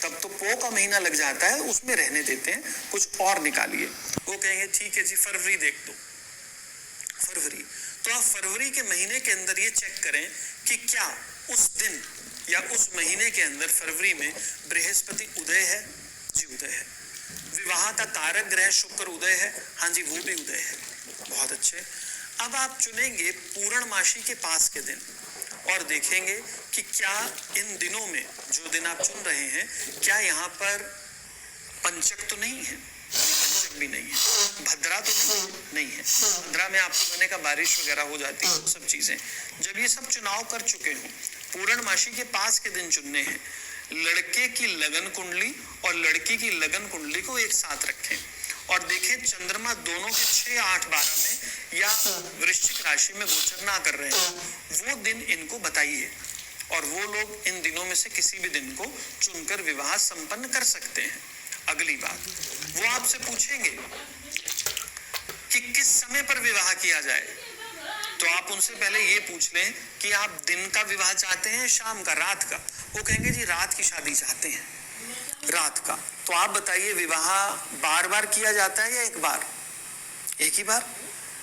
Speaker 1: तब तो पो का महीना लग जाता है, उसमें रहने देते हैं, कुछ और निकालिए। वो कहेंगे ठीक है जी, फरवरी देख दो। फरवरी, तो आप फरवरी के महीने के अंदर ये चेक करें कि क्या उस दिन या उस महीने के अंदर फरवरी में बृहस्पति उदय है। जी उदय है। विवाह का कारक ग्रह शुक्र उदय है। हाँ जी, वो भी उदय है। बहुत अच्छे। अब आप चुनेंगे पूर्णमासी के पास के दिन और देखेंगे कि क्या इन दिनों में, जो दिन आप चुन रहे हैं, क्या यहाँ पर पंचक तो नहीं है, पंचक भी नहीं है, भद्रा तो नहीं है। भद्रा में आपको कहने का बारिश वगैरह हो जाती है, सब चीजें। जब ये सब चुनाव कर चुके हो, पूर्णमासी के पास के दिन चुनने हैं। लड़के की लगन कुंडली और लड़की की लगन कुंडली को एक साथ रखें और देखें चंद्रमा दोनों के 6, 8, 12 में या वृश्चिक राशि में गोचर ना कर रहे हैं, वो दिन इनको बताइए और वो लोग इन दिनों में से किसी भी दिन को चुनकर विवाह संपन्न कर सकते हैं। अगली बात, वो आपसे पूछेंगे कि किस समय पर विवाह किया जाए, तो आप उनसे पहले ये पूछ लें कि आप दिन का विवाह चाहते हैं, शाम का, रात का। वो कहेंगे जी रात की शादी चाहते हैं, रात का। तो आप बताइए विवाह बार बार किया जाता है या एक बार? एक ही बार।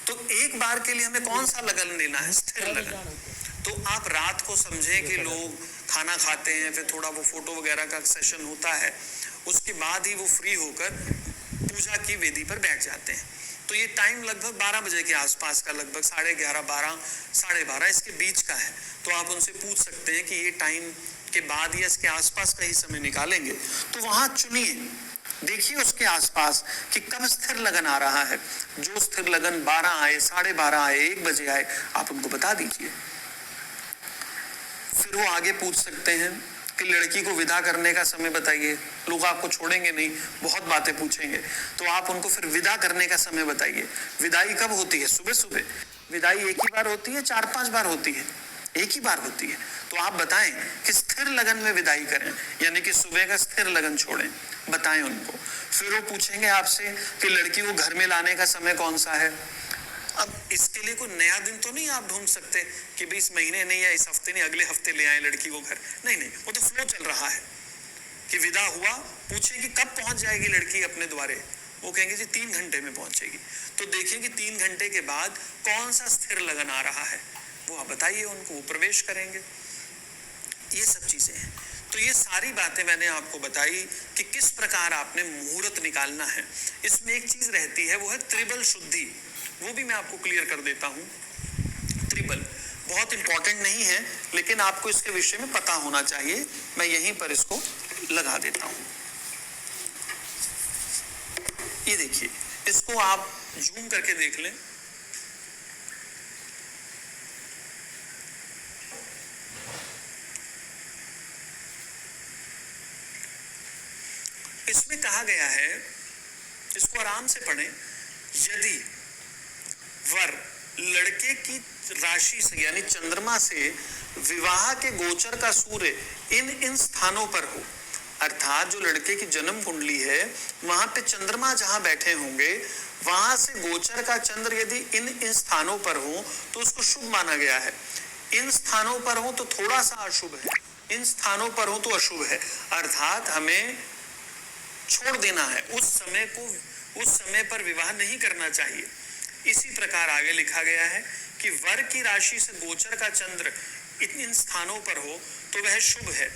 Speaker 1: तो एक बार के लिए हमें कौन सा लगन लेना है? स्थिर लगन। तो आप रात को समझें कि लोग खाना खाते हैं, फिर थोड़ा वो फोटो वगैरह का सेशन होता है, उसके बाद ही वो फ्री होकर पूजा की वेदी पर बैठ जाते हैं। तो ये टाइम लगभग 12 बजे के आसपास का, लगभग 11:30, 12, 12:30 इसके बीच का है। तो आप उनसे पूछ सकते हैं कि ये टाइम के बाद या इसके आसपास का ही समय निकालेंगे, तो वहां चुनिए, देखिए उसके आसपास कि कब स्थिर लगन आ रहा है। जो स्थिर लगन 12 आए, 12:30 आए, 1 बजे आए, आप उनको बता दीजिए। फिर वो आगे पूछ सकते हैं कि लड़की को विदा करने का समय बताइए। लोग आपको छोड़ेंगे नहीं, बहुत बातें पूछेंगे, तो आप उनको फिर विदा करने का समय बताइए। विदाई कब होती है? सुबह सुबह। विदाई एक ही बार होती है, 4-5 बार होती है? एक ही बार होती है। तो आप बताएं कि स्थिर लगन में विदाई करें, यानी कि सुबह का स्थिर लगन छोड़ें, बताएं उनको। फिर वो पूछेंगे आपसे कि लड़की को घर में लाने का समय कौन सा है। अब इसके लिए कोई नया दिन तो नहीं आप ढूंढ सकते कि भाई इस महीने नहीं या इस हफ्ते नहीं, अगले हफ्ते ले आए लड़की को घर। नहीं, वो तो फ्लो चल रहा है कि विदा हुआ, पूछे कि कब पहुंच जाएगी लड़की अपने द्वारे। वो कहेंगे जी 3 घंटे में पहुंचेगी। तो देखिए कि 3 घंटे के बाद कौन सा स्थिर लगन आ रहा है, वो आप बताइए उनको, वो प्रवेश करेंगे। ये सब चीजें हैं। तो ये सारी बातें मैंने आपको बताई कि किस प्रकार आपने मुहूर्त निकालना है। इसमें एक चीज रहती है, वो है त्रिबल शुद्धि। वो भी मैं आपको क्लियर कर देता हूं। त्रिबल बहुत इंपॉर्टेंट नहीं है, लेकिन आपको इसके विषय में पता होना चाहिए। मैं यहीं पर इसको लगा देता हूं। ये देखिए, इसको आप जूम करके देख लें। इसमें कहा गया है, इसको आराम से पढ़ें, यदि वर लड़के की राशि से यानी चंद्रमा से विवाह के गोचर का सूर्य इन स्थानों पर हो, अर्थात जो लड़के की जन्म कुंडली है वहां पे चंद्रमा जहां बैठे होंगे, वहां से गोचर का चंद्र यदि इन स्थानों पर हो तो उसको शुभ माना गया है। इन स्थानों पर हो तो थोड़ा सा अशुभ है, इन स्थानों पर हो तो अशुभ है। अर्थात हमें छोड़ देना है, उस समय पर विवाह नहीं करना चाहिए। इसी प्रकार आगे लिखा गया है कि वर की राशि से गोचर का चंद्र इन स्थानों पर हो तो वह शुभ है,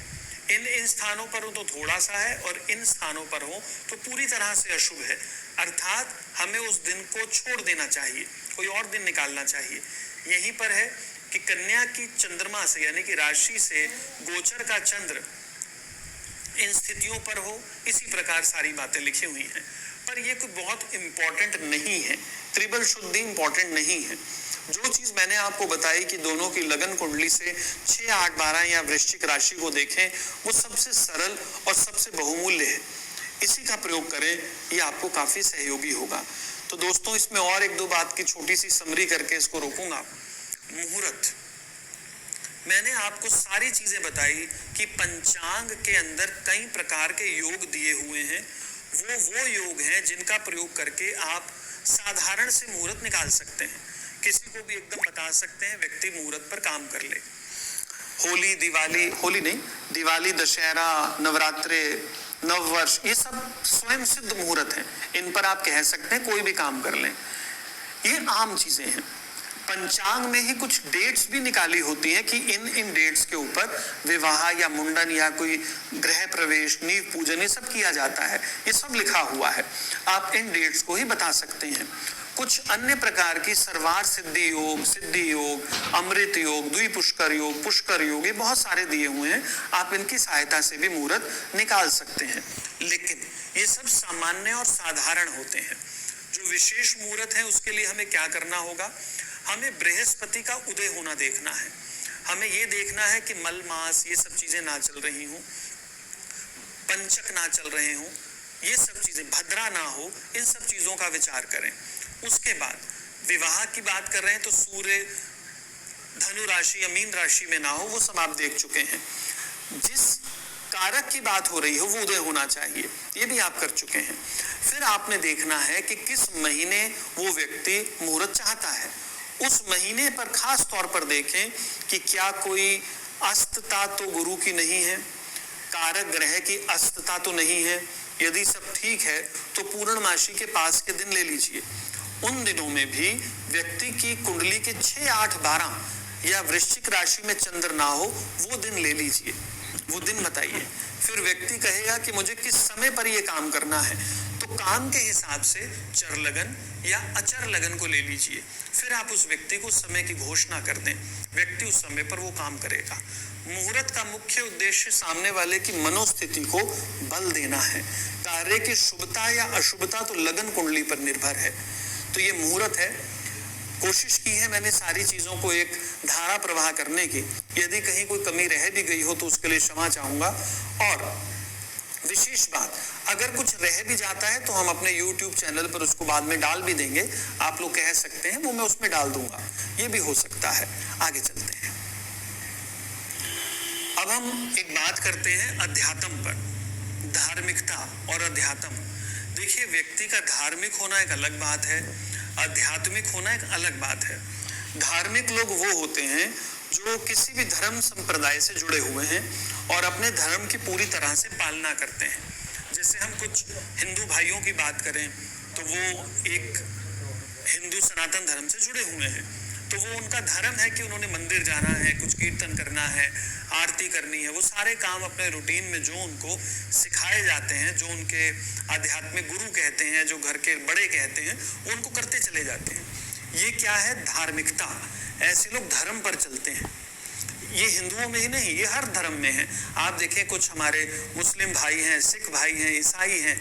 Speaker 1: इन स्थानों पर हो तो थोड़ा सा है, और इन स्थानों पर हो तो पूरी तरह से अशुभ है। अर्थात हमें उस दिन को छोड़ देना चाहिए, कोई और दिन निकालना चाहिए। यहीं पर है कि कन्या की चंद्रमा से यानी कि राशि से गोचर का चंद्र इन स्थितियों पर हो, इसी प्रकार सारी बातें लिखी हुई हैं। पर ये कोई बहुत इंपॉर्टेंट नहीं है, त्रिबल शुद्धि इंपॉर्टेंट नहीं है। जो चीज मैंने आपको बताई कि दोनों की लगन कुंडली से 6, 8, 12 या वृश्चिक राशि को देखें, वो सबसे सरल और सबसे बहुमूल्य है। इसी का प्रयोग करें, ये आपको काफी सहयोगी होगा। तो दोस्तों, इसमें और एक दो बात की छोटी सी समरी करके इसको रोकूंगा। मुहूर्त, मैंने आपको सारी चीजें बताई कि पंचांग के अंदर कई प्रकार के योग दिए हुए हैं। वो योग हैं जिनका प्रयोग करके आप साधारण से मुहूर्त निकाल सकते हैं। किसी को भी एकदम बता सकते हैं, व्यक्ति मुहूर्त पर काम कर ले। दिवाली, दशहरा, नवरात्रे, नववर्ष, ये सब स्वयं सिद्ध मुहूर्त हैं। इन पर आप कह सकते हैं कोई भी काम कर लें, ये आम चीजें हैं। पंचांग में ही कुछ डेट्स भी निकाली होती हैं कि इन डेट्स के ऊपर विवाह या मुंडन या कोई गृह प्रवेश, नींव पूजन, ये सब किया जाता है। ये सब लिखा हुआ है, आप इन डेट्स को ही बता सकते हैं। कुछ अन्य प्रकार की सर्वार सिद्धि योग, अमृत योग, द्विपुष्कर योग, पुष्कर योग, ये बहुत सारे दिए हुए हैं। आप इनकी सहायता से भी मुहूर्त निकाल सकते हैं। लेकिन ये सब सामान्य और साधारण होते हैं। जो विशेष मुहूर्त है उसके लिए हमें क्या करना होगा? हमें बृहस्पति का उदय होना देखना है। हमें ये देखना है कि मल मास ये सब चीजें ना चल रही हों, पंचक ना चल रहे हों, ये सब चीजें भद्रा ना हो, इन सब चीजों का विचार करें। उसके बाद विवाह की बात कर रहे हैं तो सूर्य धनु राशि या मीन राशि में ना हो, वो सब आप देख चुके हैं। जिस कारक की बात हो रही हो वो उदय होना चाहिए, ये भी आप कर चुके हैं। फिर आपने देखना है कि किस महीने वो व्यक्ति मुहूर्त चाहता है। उस महीने पर खास तौर पर देखें कि क्या कोई अस्तता तो गुरु की नहीं है, कारक ग्रह की अस्तता तो नहीं है। यदि सब ठीक है तो पूर्णमासी के पास के दिन ले लीजिए। उन दिनों में भी व्यक्ति की कुंडली के 6, 8, 12 या वृश्चिक राशि में चंद्र ना हो, वो दिन ले लीजिए, वो दिन बताइए। फिर व्यक्ति कहेगा कि मुझे किस समय पर ये काम करना है, तो काम के हिसाब से चर लगन या अचर लगन को ले लीजिए। फिर आप उस व्यक्ति को समय की घोषणा कर दें, व्यक्ति उस समय पर वो काम करेगा। मुहूर्त का मुख्य उद्देश्य सामने वाले की मनोस्थिति को बल देना है। कार्य की शुभता या अशुभता तो लगन कुंडली पर निर्भर है। तो ये मुहूर्त है। कोशिश की है मैंने सारी चीजों को एक धारा प्रवाह करने की। यदि कहीं कोई कमी रह भी गई हो तो उसके लिए क्षमा चाहूंगा। और विशेष बात, अगर कुछ रह भी जाता है तो हम अपने YouTube चैनल पर उसको बाद में डाल भी देंगे। आप लोग कह सकते हैं वो मैं उसमें डाल दूंगा, ये भी हो सकता है। आगे चलते हैं। अब हम एक बात करते हैं अध्यात्म पर, धार्मिकता और अध्यात्म। देखिए, व्यक्ति का धार्मिक होना एक अलग बात है, आध्यात्मिक होना एक अलग बात है। धार्मिक लोग वो होते हैं जो किसी भी धर्म संप्रदाय से जुड़े हुए हैं और अपने धर्म की पूरी तरह से पालना करते हैं। जैसे हम कुछ हिंदू भाइयों की बात करें तो वो एक हिंदू सनातन धर्म से जुड़े हुए हैं, तो वो उनका धर्म है कि उन्होंने मंदिर जाना है, कुछ कीर्तन करना है, आरती करनी है। वो सारे काम अपने रूटीन में जो उनको सिखाए जाते हैं, जो उनके आध्यात्मिक गुरु कहते हैं, जो घर के बड़े कहते हैं, उनको करते चले जाते हैं। ये क्या है? धार्मिकता। ऐसे लोग धर्म पर चलते हैं। ये हिंदुओं में ही नहीं, ये हर धर्म में है। आप देखें, कुछ हमारे मुस्लिम भाई हैं, सिख भाई हैं, ईसाई हैं,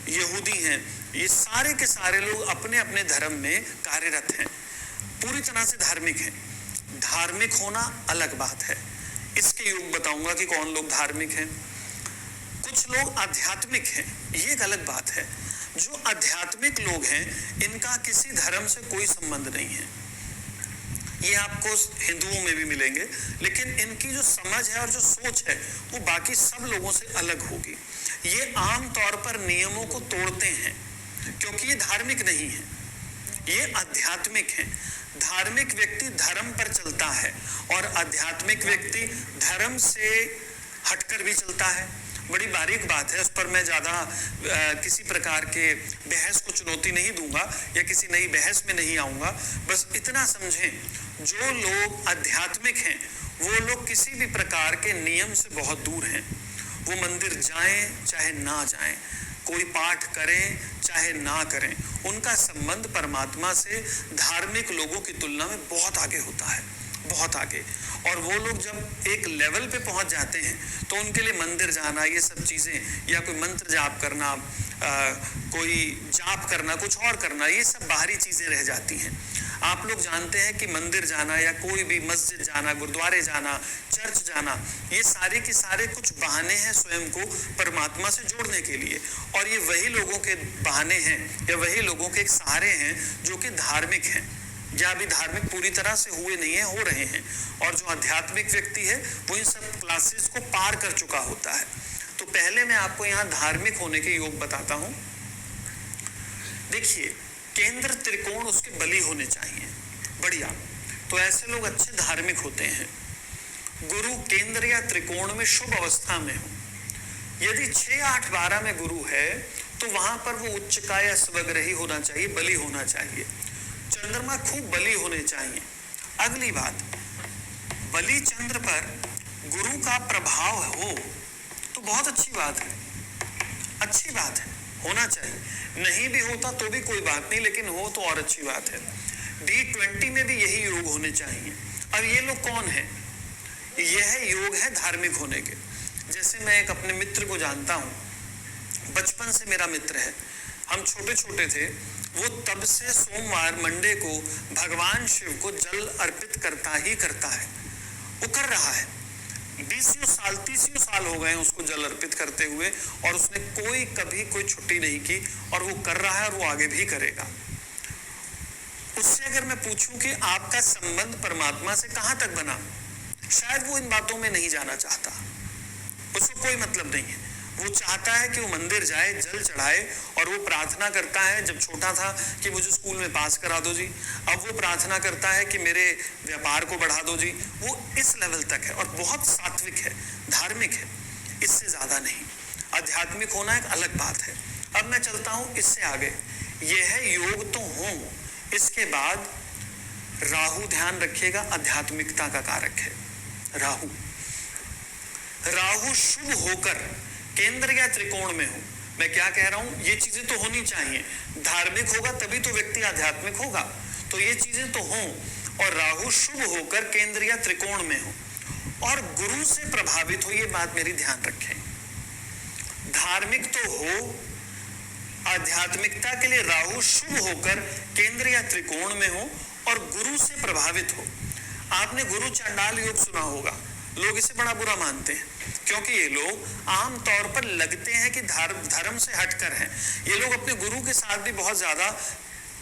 Speaker 1: यहूदी हैं, ये सारे के सारे लोग अपने अपने धर्म में कार्यरत हैं, पूरी तरह से धार्मिक हैं। धार्मिक होना अलग बात है। इसके योग बताऊंगा कि कौन लोग धार्मिक हैं। कुछ लोग आध्यात्मिक हैं, ये एक अलग बात है। जो आध्यात्मिक लोग हैं इनका किसी धर्म से कोई संबंध नहीं है। ये आपको हिंदुओं में भी मिलेंगे, लेकिन इनकी जो समझ है और जो सोच है वो बाकी सब लोगों से अलग होगी। ये आम तौर पर नियमों को तोड़ते हैं क्योंकि ये धार्मिक नहीं है, ये आध्यात्मिक है। धार्मिक व्यक्ति धर्म पर चलता है और आध्यात्मिक व्यक्ति धर्म से हटकर भी चलता है बड़ी बारीक बात है, उस पर मैं ज़्यादा किसी प्रकार के बहस को चुनौती नहीं दूंगा या किसी नई बहस में नहीं आऊँगा। बस इतना समझें, जो लोग आध्यात्मिक हैं वो लोग किसी भी प्रकार के नियम से बहुत दूर हैं। वो मंदिर जाएं चाहे ना जाएं, कोई पाठ करें चाहे ना करें, उनका संबंध परमात्मा से धार्मिक लोगों की तुलना में बहुत आगे होता है, बहुत आगे। और वो लोग जब एक लेवल पे पहुंच जाते हैं तो उनके लिए मंदिर जाना, ये सब चीज़ें, या कोई मंत्र जाप करना, कोई जाप करना, कुछ और करना, ये सब बाहरी चीज़ें रह जाती हैं। आप लोग जानते हैं कि मंदिर जाना या कोई भी मस्जिद जाना, गुरुद्वारे जाना, चर्च जाना, ये सारे के सारे कुछ बहाने हैं स्वयं को परमात्मा से जोड़ने के लिए। और ये वही लोगों के बहाने हैं या वही लोगों के एक सहारे हैं जो कि धार्मिक हैं, या अभी धार्मिक पूरी तरह से हुए नहीं है, हो रहे हैं। और जो आध्यात्मिक व्यक्ति है वो इन सब क्लासेस को पार कर चुका होता है। तो पहले मैं आपको यहाँ धार्मिक होने के योग बताता हूँ। देखिए, केंद्र त्रिकोण उसके बली होने चाहिए, बढ़िया। तो ऐसे लोग अच्छे धार्मिक होते हैं। गुरु केंद्र या त्रिकोण में शुभ अवस्था में हो, यदि 6, 8, 12 में गुरु है तो वहां पर वो उच्च का या स्वग्रही होना चाहिए, बली होना चाहिए। चंद्रमा खूब बली होने चाहिए। अगली बात, बली चंद्र पर गुरु का प्रभाव हो तो बहुत अच्छी बात है, अच्छी बात है, होना चाहिए। नहीं भी होता तो भी कोई बात नहीं, लेकिन हो तो और अच्छी बात है। D20 में भी यही योग होने चाहिए। अब ये लोग कौन है? यह योग है धार्मिक होने के। जैसे मैं एक अपने मित्र को जानता हूँ, बचपन से मेरा मित्र है, हम छोटे छोटे थे, वो तब से सोमवार मंडे को भगवान शिव को जल अर्पित करता ही करता है। वो कर रहा है, 20 साल 30 साल हो गए उसको जल अर्पित करते हुए, और उसने कभी कोई छुट्टी नहीं की, और वो कर रहा है और वो आगे भी करेगा। उससे अगर मैं पूछूं कि आपका संबंध परमात्मा से कहां तक बना, शायद वो इन बातों में नहीं जाना चाहता, उसको कोई मतलब नहीं है। वो चाहता है कि वो मंदिर जाए, जल चढ़ाए, और वो प्रार्थना करता है, जब छोटा था, कि मुझे स्कूल में पास करा दो जी। अब वो प्रार्थना करता है कि मेरे व्यापार को बढ़ा दो जी। वो इस लेवल तक है और बहुत सात्विक है, धार्मिक है, इससे ज्यादा नहीं। आध्यात्मिक होना एक अलग बात है। अब मैं चलता हूं इससे आगे। यह है योग तो हो, इसके बाद राहु, ध्यान रखिएगा, आध्यात्मिकता का कारक है राहु। राहु शुभ होकर केंद्र या त्रिकोण में हो, मैं क्या कह रहा हूं, ये चीजें तो होनी चाहिए। धार्मिक होगा तभी तो व्यक्ति आध्यात्मिक होगा, तो ये चीजें तो हों। और राहु शुभ होकर केंद्र या त्रिकोण में हो और गुरु से प्रभावित हो, ये बात मेरी ध्यान रखें। धार्मिक तो हो, आध्यात्मिकता के लिए राहु शुभ होकर केंद्र या त्रिकोण में हो और गुरु से प्रभावित हो। आपने गुरु चंडाल योग सुना होगा, लोग इसे बड़ा बुरा मानते हैं, क्योंकि ये लोग आम तौर पर लगते हैं कि धर्म से हटकर हैं। ये लोग अपने गुरु के साथ भी बहुत ज्यादा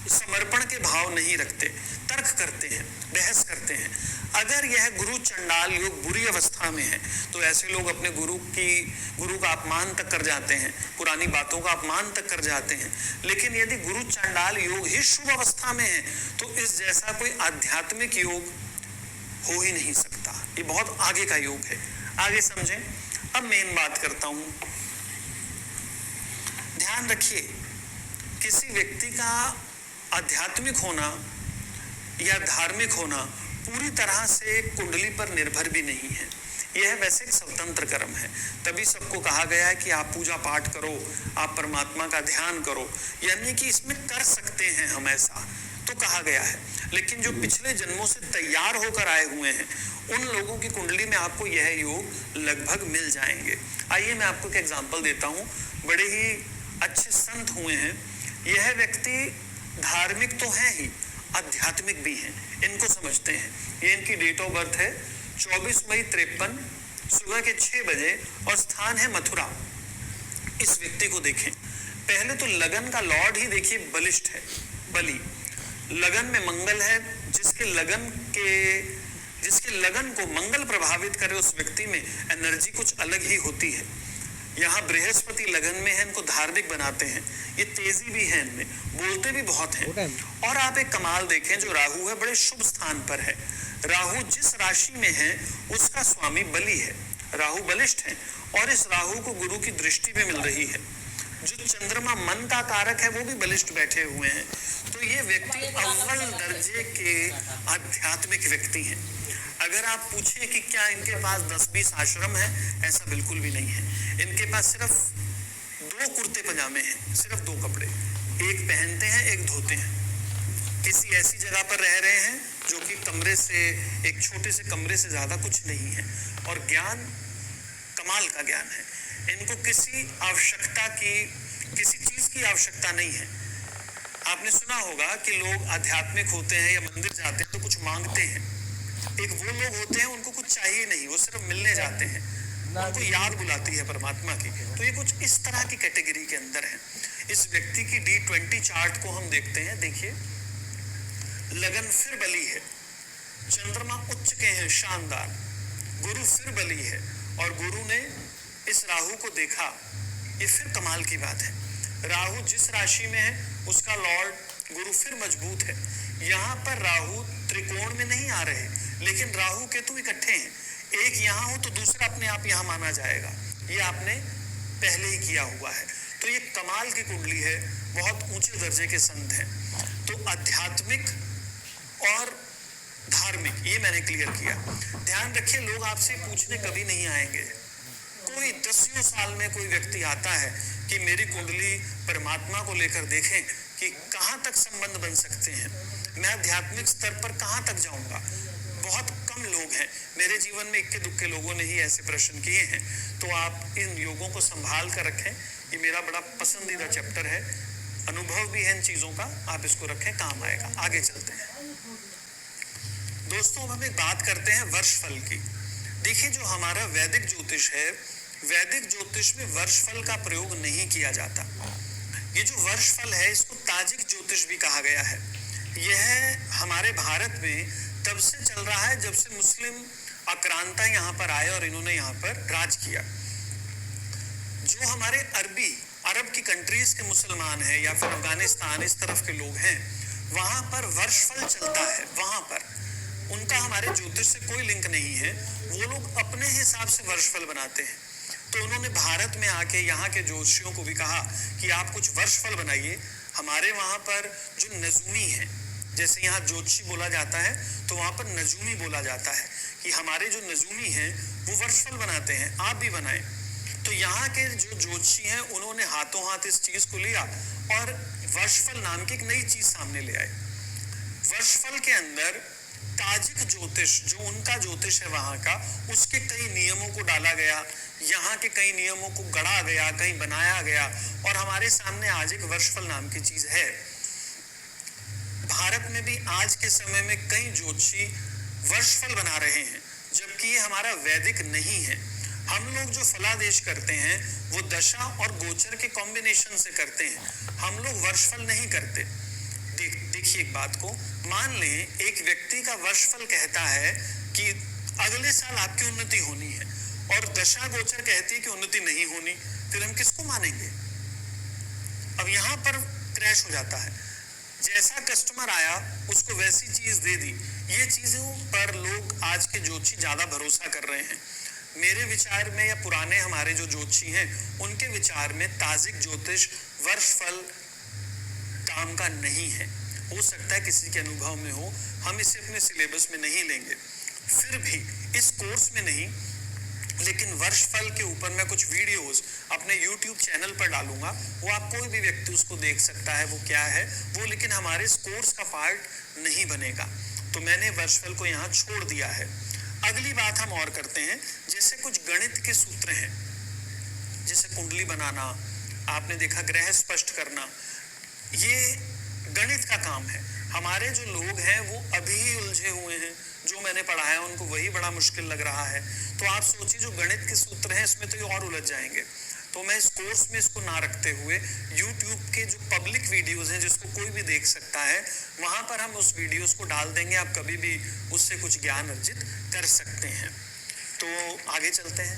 Speaker 1: समर्पण के भाव नहीं रखते, तर्क करते हैं, बहस करते हैं। अगर यह गुरु चंडाल योग बुरी अवस्था में है तो ऐसे लोग अपने गुरु का अपमान तक कर जाते हैं, पुरानी बातों का अपमान तक कर जाते हैं। लेकिन यदि गुरु चंडाल योग ही शुभ अवस्था में है तो इस जैसा कोई आध्यात्मिक योग हो ही नहीं सकता। ये बहुत आगे का योग है, आगे समझें। अब मेन बात करता हूं, ध्यान रखिए, किसी व्यक्ति का आध्यात्मिक होना या धार्मिक होना पूरी तरह से कुंडली पर निर्भर भी नहीं है। यह वैसे एक स्वतंत्र कर्म है, तभी सबको कहा गया है कि आप पूजा पाठ करो, आप परमात्मा का ध्यान करो, यानी कि इसमें कर सकते हैं हम, ऐसा तो कहा गया है। लेकिन जो पिछले जन्मों से तैयार होकर आए हुए हैं उन लोगों की कुंडली में आपको यह योग लगभग मिल जाएंगे। आइए मैं आपको एक एग्जांपल देता हूँ। बड़े ही अच्छे संत हुए हैं, यह व्यक्ति धार्मिक तो है ही, आध्यात्मिक भी हैं, इनको समझते हैं। ये इनकी डेट ऑफ बर्थ है 24 मई 53, सुबह के 6 बजे, और स्थान है मथुरा। इस व्यक्ति को देखें, पहले तो लगन का लॉर्ड ही देखिए बलिष्ठ है, बलि। लगन में मंगल है, जिसके लगन को मंगल प्रभावित करे उस व्यक्ति में एनर्जी कुछ अलग ही होती है। यहाँ बृहस्पति लगन में है, इनको धार्मिक बनाते हैं, ये तेजी भी है इनमें, बोलते भी बहुत हैं। और आप एक कमाल देखें, जो राहु है बड़े शुभ स्थान पर है। राहु जिस राशि में है उसका स्वामी बलि है। राहु बलिष्ठ है और इस राहु को गुरु की दृष्टि भी मिल रही है। जो चंद्रमा मन का कारक है वो भी बलिष्ठ बैठे हुए हैं। तो ये व्यक्ति अव्वल दर्जे के आध्यात्मिक व्यक्ति हैं। अगर आप पूछें कि क्या इनके पास 10-20 आश्रम है, ऐसा बिल्कुल भी नहीं है। इनके पास सिर्फ 2 कुर्ते पजामे हैं, सिर्फ 2 कपड़े, एक पहनते हैं एक धोते हैं। किसी ऐसी जगह पर रह रहे हैं जो कि कमरे से, एक छोटे से कमरे से ज्यादा कुछ नहीं है। और ज्ञान कमाल का ज्ञान है। इनको किसी आवश्यकता की, किसी चीज की आवश्यकता नहीं है। आपने सुना होगा कि लोग आध्यात्मिक होते हैं या मंदिर जाते हैं तो कुछ मांगते हैं। एक वो लोग होते हैं उनको कुछ चाहिए नहीं, वो सिर्फ मिलने जाते हैं, उनको याद बुलाती है परमात्मा की। तो ये कुछ इस तरह की कैटेगरी के अंदर है। इस व्यक्ति की D20 चार्ट को हम देखते हैं। देखिए, लगन फिर बली है, चंद्रमा उच्च के हैं शानदार, गुरु फिर बली है और गुरु ने इस राहु को देखा। ये फिर कमाल की बात है। राहु जिस राशि में है उसका लॉर्ड गुरु फिर मजबूत है। यहाँ पर राहु त्रिकोण में नहीं आ रहे, लेकिन राहु केतु इकट्ठे हैं। एक यहाँ हो तो दूसरा अपने आप यहाँ माना जाएगा। ये आपने पहले ही किया हुआ है। तो ये कमाल की कुंडली है, बहुत ऊंचे दर्जे के संत हैं। तो आध्यात्मिक और धार्मिक, ये मैंने क्लियर किया। ध्यान रखिए, लोग आपसे पूछने कभी नहीं आएंगे। कोई 10 साल में कोई व्यक्ति आता है कि मेरी कुंडली परमात्मा को लेकर देखें कि कहाँ तक संबंध बन सकते हैं, मैं आध्यात्मिक स्तर पर कहाँ तक जाऊंगा। बहुत कम लोग हैं। मेरे जीवन में इक्के दुक्के लोगों ने ही ऐसे प्रश्न किए हैं। तो आप इन योगों को संभाल कर रखें। ये मेरा बड़ा पसंदीदा चैप्टर है, अनुभव भी है इन चीजों का। आप इसको रखें, काम आएगा। आगे चलते हैं दोस्तों। हम एक बात करते हैं वर्षफल की। देखिए, जो हमारा वैदिक ज्योतिष है, वैदिक ज्योतिष में वर्षफल का प्रयोग नहीं किया जाता। ये जो वर्षफल है इसको ताजिक ज्योतिष भी कहा गया है। यह हमारे भारत में तब से चल रहा है जब से मुस्लिम आक्रांता यहाँ पर आए और इन्होंने यहाँ पर राज किया। जो हमारे अरब की कंट्रीज के मुसलमान हैं या फिर अफगानिस्तान इस तरफ के लोग हैं, वहां पर वर्षफल चलता है। वहां पर उनका हमारे ज्योतिष से कोई लिंक नहीं है। वो लोग अपने हिसाब से वर्षफल बनाते हैं। तो उन्होंने भारत में आके यहाँ के ज्योतिषियों को भी कहा कि आप कुछ वर्षफल बनाइए। हमारे वहां पर जो नजूमी है, जैसे यहाँ ज्योतिषी बोला जाता है तो वहां पर नजूमी बोला जाता है, कि हमारे जो नजूमी हैं वो वर्षफल बनाते हैं, आप भी बनाएं। तो यहाँ के जो ज्योतिषी हैं उन्होंने हाथों हाथ इस चीज को लिया और वर्षफल नाम की एक नई चीज सामने ले आए। वर्षफल के अंदर ताजिक ज्योतिष, जो उनका ज्योतिष है वहां का, उसके कई नियमों को डाला गया, यहाँ के कई नियमों को गढ़ा गया, कहीं बनाया गया और हमारे सामने आज एक वर्षफल नाम की चीज है। भारत में भी आज के समय में कई ज्योतिषी वर्षफल बना रहे हैं, जबकि ये हमारा वैदिक नहीं है। हम लोग जो फलादेश करते हैं वो दशा और गोचर के कॉम्बिनेशन से करते हैं, हम लोग वर्षफल नहीं करते। देखिए एक बात को, मान लें एक व्यक्ति का वर्षफल कहता है कि अगले साल आपकी उन्नति होनी है और दशा गोचर कहती है कि उन्नति नहीं होनी, फिर हम किसको मानेंगे? अब यहाँ पर क्रैश हो जाता है। जैसा कस्टमर आया उसको वैसी चीज दे दी। ये चीजों पर लोग आज के ज्योतिषी ज्यादा भरोसा कर रहे हैं। मेरे विचार में या पुराने हमारे जो ज्योतिषी हैं उनके विचार में ताजिक ज्योतिष वर्षफल काम का नहीं है। हो सकता है किसी के अनुभव में हो, हम इसे अपने सिलेबस में नहीं लेंगे, फिर भी इस कोर्स में नहीं, लेकिन वर्षफल के ऊपर मैं कुछ वीडियोस अपने YouTube चैनल पर डालूंगा। वो आप कोई भी व्यक्ति उसको देख सकता है, वो क्या है वो, लेकिन हमारे इस कोर्स का पार्ट नहीं बनेगा। तो मैंने वर्षफल को यहाँ छोड़ दिया है। अगली बात हम और करते हैं, जैसे कुछ गणित के सूत्र हैं, जैसे कुंडली बनाना, आपने देखा ग्रह स्पष्ट करना, ये गणित का काम है। हमारे जो लोग हैं वो अभी ही उलझे हुए हैं, जो मैंने पढ़ा है उनको वही बड़ा मुश्किल लग रहा है। तो आप सोचिए जो गणित के सूत्र हैं इसमें तो ये और उलझ जाएंगे। तो मैं इस कोर्स में इसको ना रखते हुए YouTube के जो पब्लिक वीडियोस हैं जिसको कोई भी देख सकता है, वहां पर हम उस वीडियोस को डाल देंगे। आप कभी भी उससे कुछ ज्ञान अर्जित कर सकते हैं। तो आगे चलते हैं।